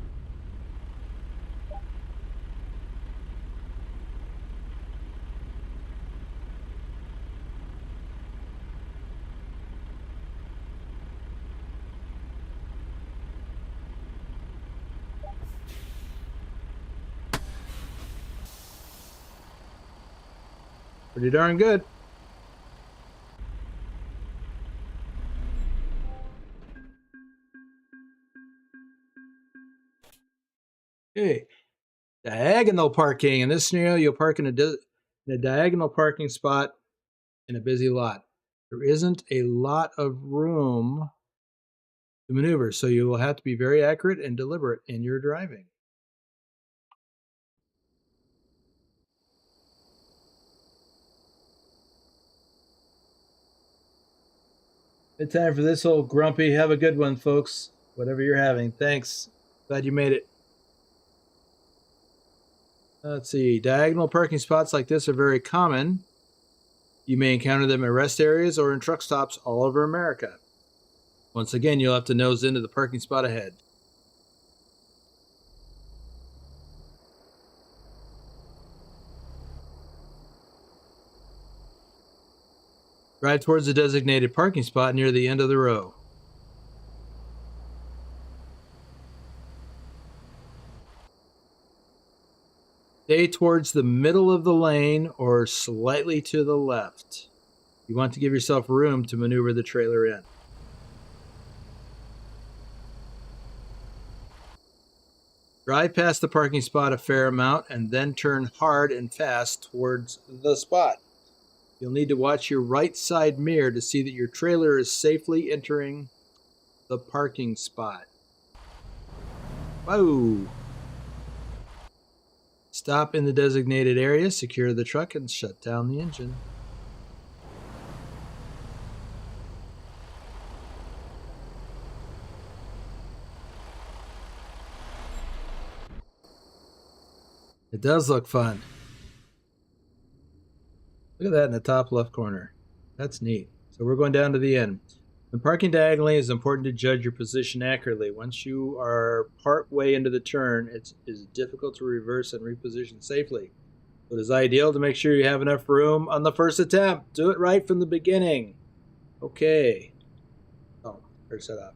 Speaker 1: Pretty darn good. Okay. Diagonal parking. In this scenario, you'll park in a diagonal parking spot in a busy lot. There isn't a lot of room to maneuver, so you will have to be very accurate and deliberate in your driving. Good time for this old grumpy. Have a good one, folks. Whatever you're having. Thanks. Glad you made it. Let's see. Diagonal parking spots like this are very common. You may encounter them at rest areas or in truck stops all over America. Once again, you'll have to nose into the parking spot ahead. Drive towards the designated parking spot near the end of the row. Stay towards the middle of the lane or slightly to the left. You want to give yourself room to maneuver the trailer in. Drive past the parking spot a fair amount and then turn hard and fast towards the spot. You'll need to watch your right side mirror to see that your trailer is safely entering the parking spot. Whoa! Stop in the designated area, secure the truck, and shut down the engine. It does look fun. Look at that in the top left corner. That's neat. So we're going down to the end. When parking diagonally, it's important to judge your position accurately. Once you are part way into the turn, it is difficult to reverse and reposition safely. So it is ideal to make sure you have enough room on the first attempt. Do it right from the beginning. Okay. Oh, better set up.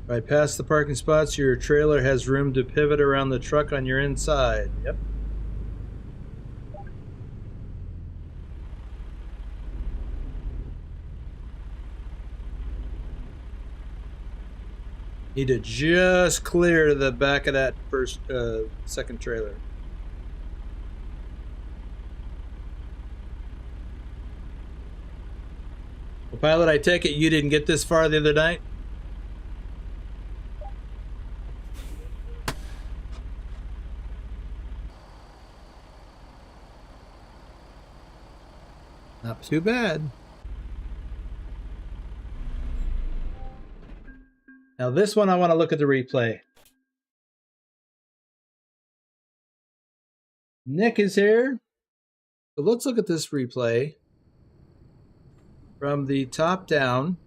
Speaker 1: Right past the parking spots, your trailer has room to pivot around the truck on your inside. Yep. Need to just clear the back of that second trailer. Well, pilot, I take it you didn't get this far the other night? Not too bad. Now this one I want to look at the replay. Nick is here. So let's look at this replay from the top down.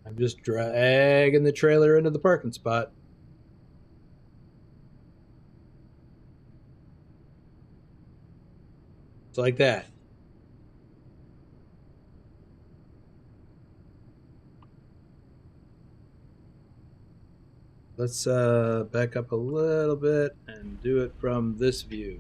Speaker 1: I'm just dragging the trailer into the parking spot. It's like that. Let's back up a little bit and do it from this view.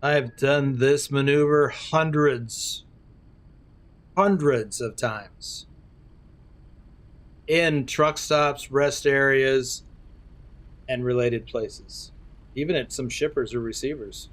Speaker 1: I've done this maneuver hundreds of times in truck stops, rest areas, and related places, even at some shippers or receivers.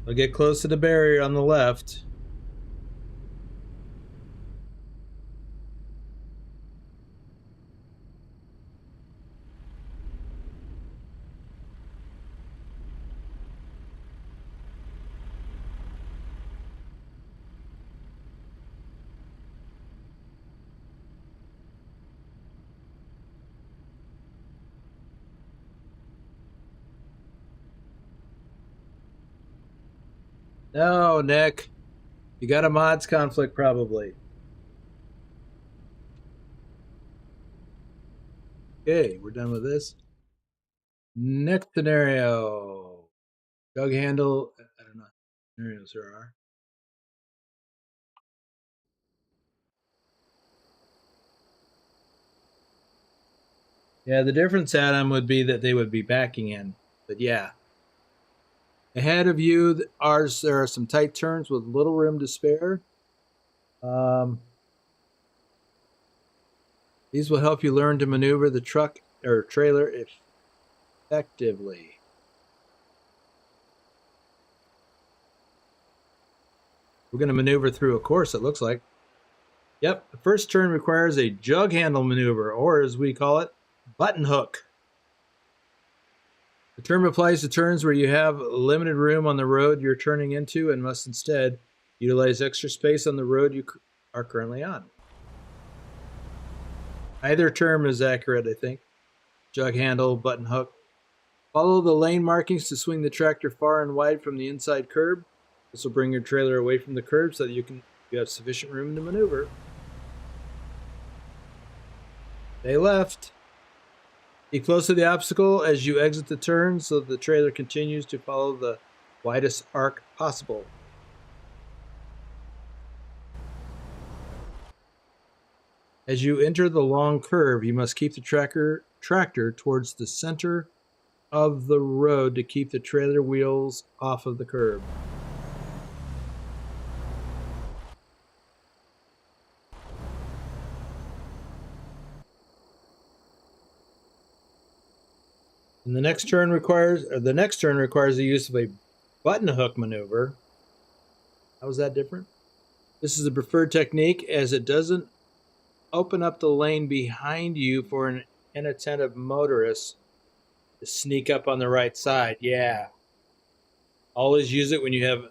Speaker 1: I'll get close to the barrier on the left. No, Nick. You got a mods conflict probably. Okay, we're done with this. Next scenario. Jug handle. I don't know what scenarios there are. Yeah, the difference, Adam, would be that they would be backing in. But yeah. Ahead of you, there are some tight turns with little room to spare. These will help you learn to maneuver the truck or trailer effectively. We're going to maneuver through a course, it looks like. Yep, the first turn requires a jug handle maneuver, or as we call it, button hook. The term applies to turns where you have limited room on the road you're turning into and must instead utilize extra space on the road you are currently on. Either term is accurate, I think. Jug handle, button hook. Follow the lane markings to swing the tractor far and wide from the inside curb. This will bring your trailer away from the curb so that you have sufficient room to maneuver. They left. Be close to the obstacle as you exit the turn so the trailer continues to follow the widest arc possible. As you enter the long curve, you must keep the tractor towards the center of the road to keep the trailer wheels off of the curb. And the next turn requires the use of a button hook maneuver. How is that different? This is the preferred technique as it doesn't open up the lane behind you for an inattentive motorist to sneak up on the right side. Yeah. Always use it when you have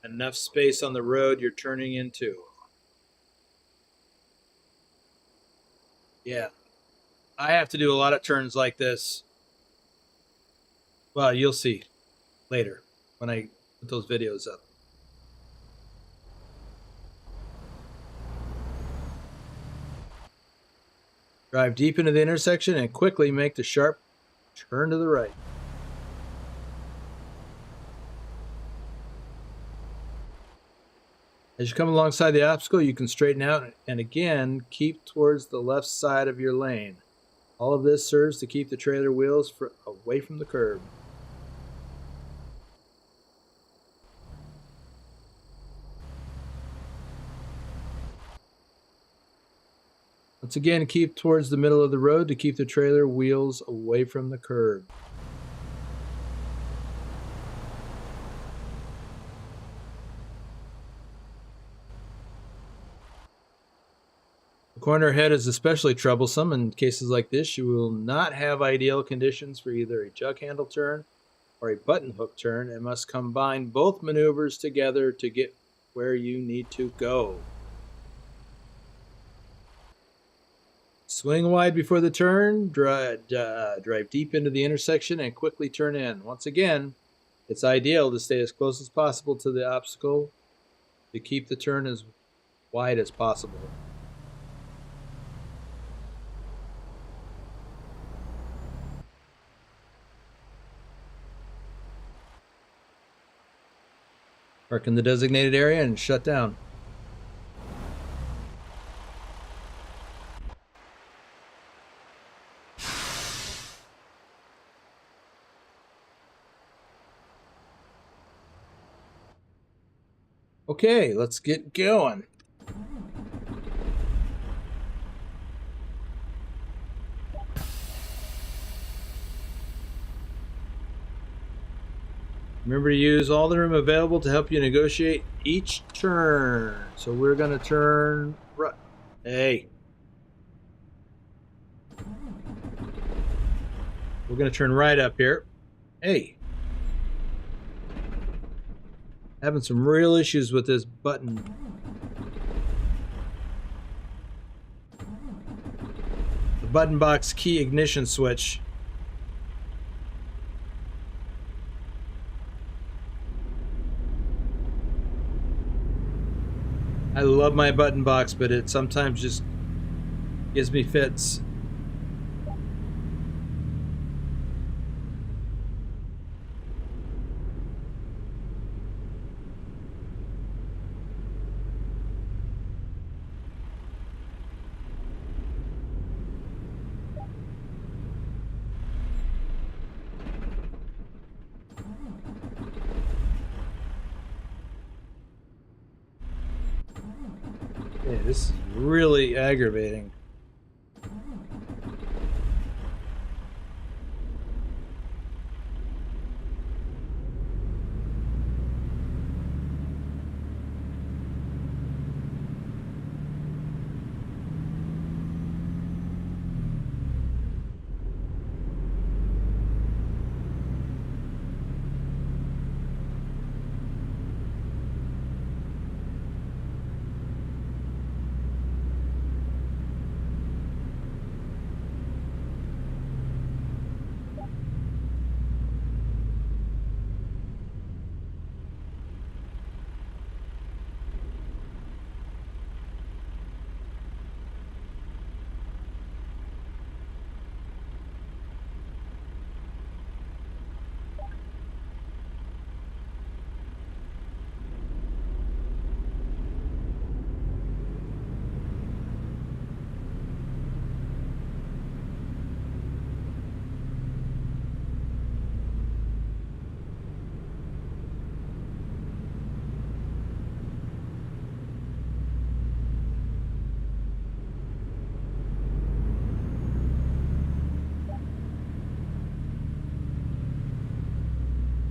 Speaker 1: enough space on the road you're turning into. Yeah. I have to do a lot of turns like this. Well, you'll see later when I put those videos up. Drive deep into the intersection and quickly make the sharp turn to the right. As you come alongside the obstacle, you can straighten out and again keep towards the left side of your lane. All of this serves to keep the trailer wheels away from the curb. Once again, keep towards the middle of the road to keep the trailer wheels away from the curb. The corner ahead is especially troublesome. In cases like this, you will not have ideal conditions for either a jug handle turn or a button hook turn and must combine both maneuvers together to get where you need to go. Swing wide before the turn, drive deep into the intersection, and quickly turn in. Once again, it's ideal to stay as close as possible to the obstacle to keep the turn as wide as possible. Park in the designated area and shut down. Okay, let's get going. Remember to use all the room available to help you negotiate each turn. So we're going to turn right. Hey. We're going to turn right up here. Hey. Having some real issues with this button. The button box key ignition switch. I love my button box, but it sometimes just gives me fits. Yeah, this is really aggravating.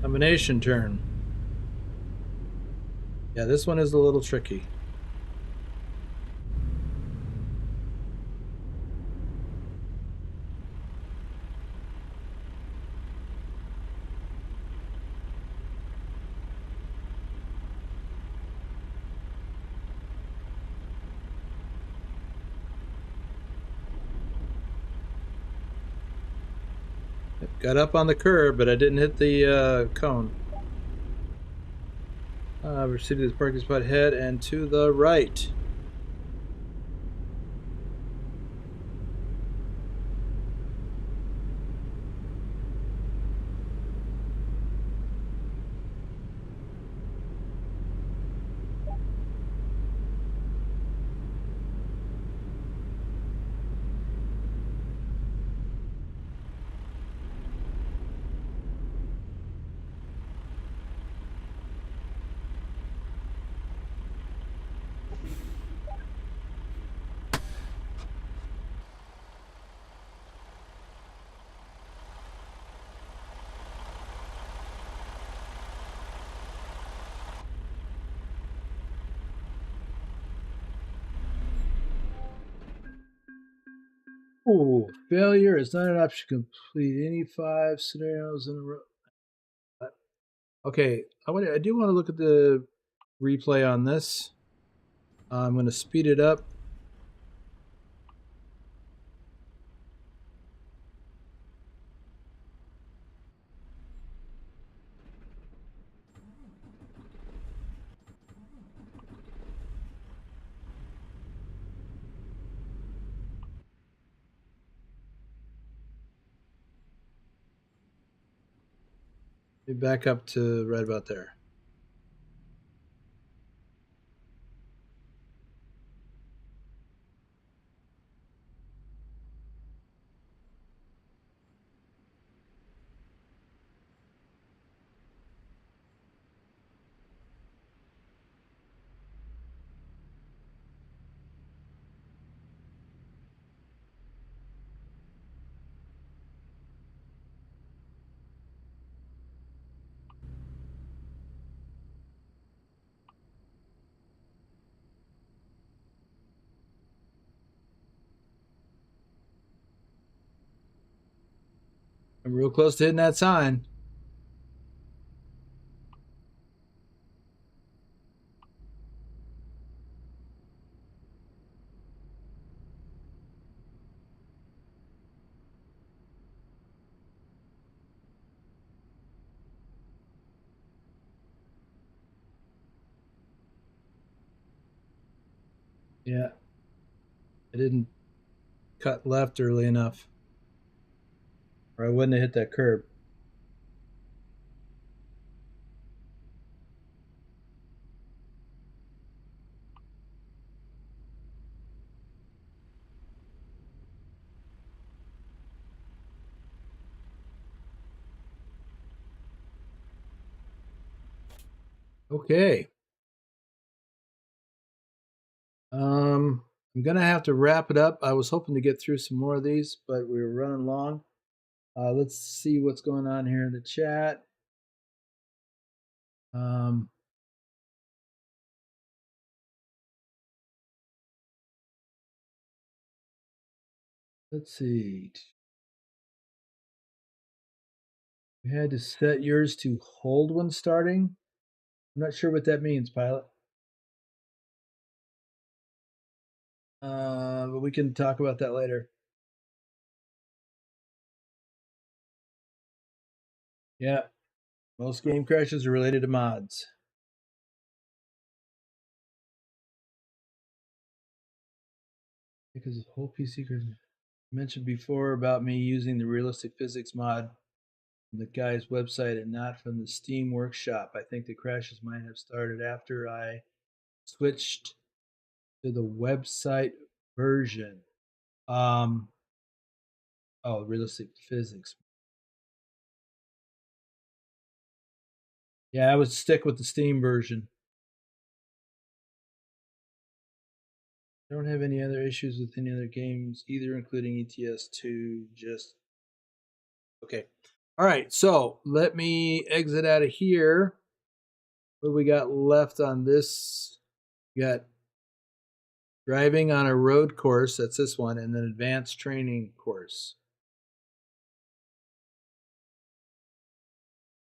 Speaker 1: Combination turn. Yeah, this one is a little tricky. Got up on the curb, but I didn't hit the cone. Proceed to the parking spot, head and to the right. Oh, failure is not an option. Complete any 5 scenarios in a row. Okay, I do want to look at the replay on this. I'm going to speed it up. Back up to right about there. I'm real close to hitting that sign. Yeah, I didn't cut left early enough, or I wouldn't have hit that curb. Okay. I'm gonna have to wrap it up. I was hoping to get through some more of these, but we were running long. Let's see what's going on here in the chat. Um, let's see. You had to set yours to hold when starting. I'm not sure what that means, pilot. But we can talk about that later. Yeah, most game crashes are related to mods. Because the whole PC mentioned before about me using the realistic physics mod from the guy's website and not from the Steam workshop. I think the crashes might have started after I switched to the website version. Um, oh, realistic physics. Yeah, I would stick with the Steam version. I don't have any other issues with any other games either, including ETS2. Just okay. All right, so let me exit out of here. What we got left on this? We got driving on a road course, that's this one, and then advanced training course.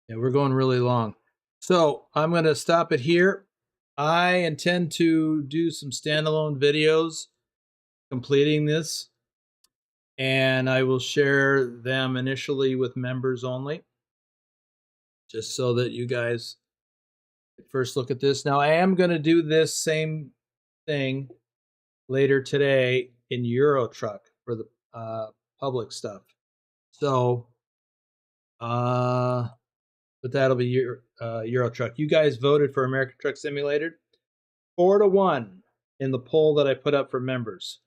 Speaker 1: Yeah, we're going really long. So I'm going to stop it here. I intend to do some standalone videos completing this, and I will share them initially with members only, just so that you guys first look at this. Now, I am going to do this same thing later today in Eurotruck for the public stuff. So, but that'll be Eurotruck. You guys voted for American Truck Simulator 4-1 in the poll that I put up for members.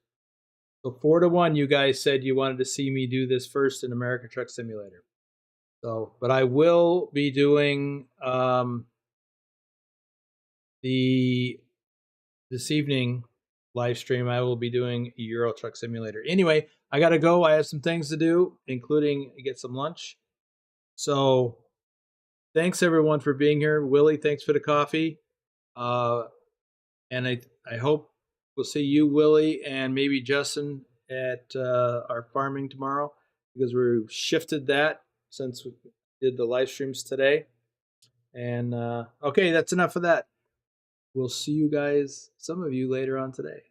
Speaker 1: So 4-1, you guys said you wanted to see me do this first in American Truck Simulator. So, but I will be doing this evening live stream. I will be doing Euro Truck Simulator. Anyway, I gotta go. I have some things to do, including get some lunch. So, thanks everyone for being here. Willie, thanks for the coffee. And I hope we'll see you, Willie, and maybe Justin at our farming tomorrow, because we shifted that since we did the live streams today. And okay, that's enough of that. We'll see you guys, some of you, later on today.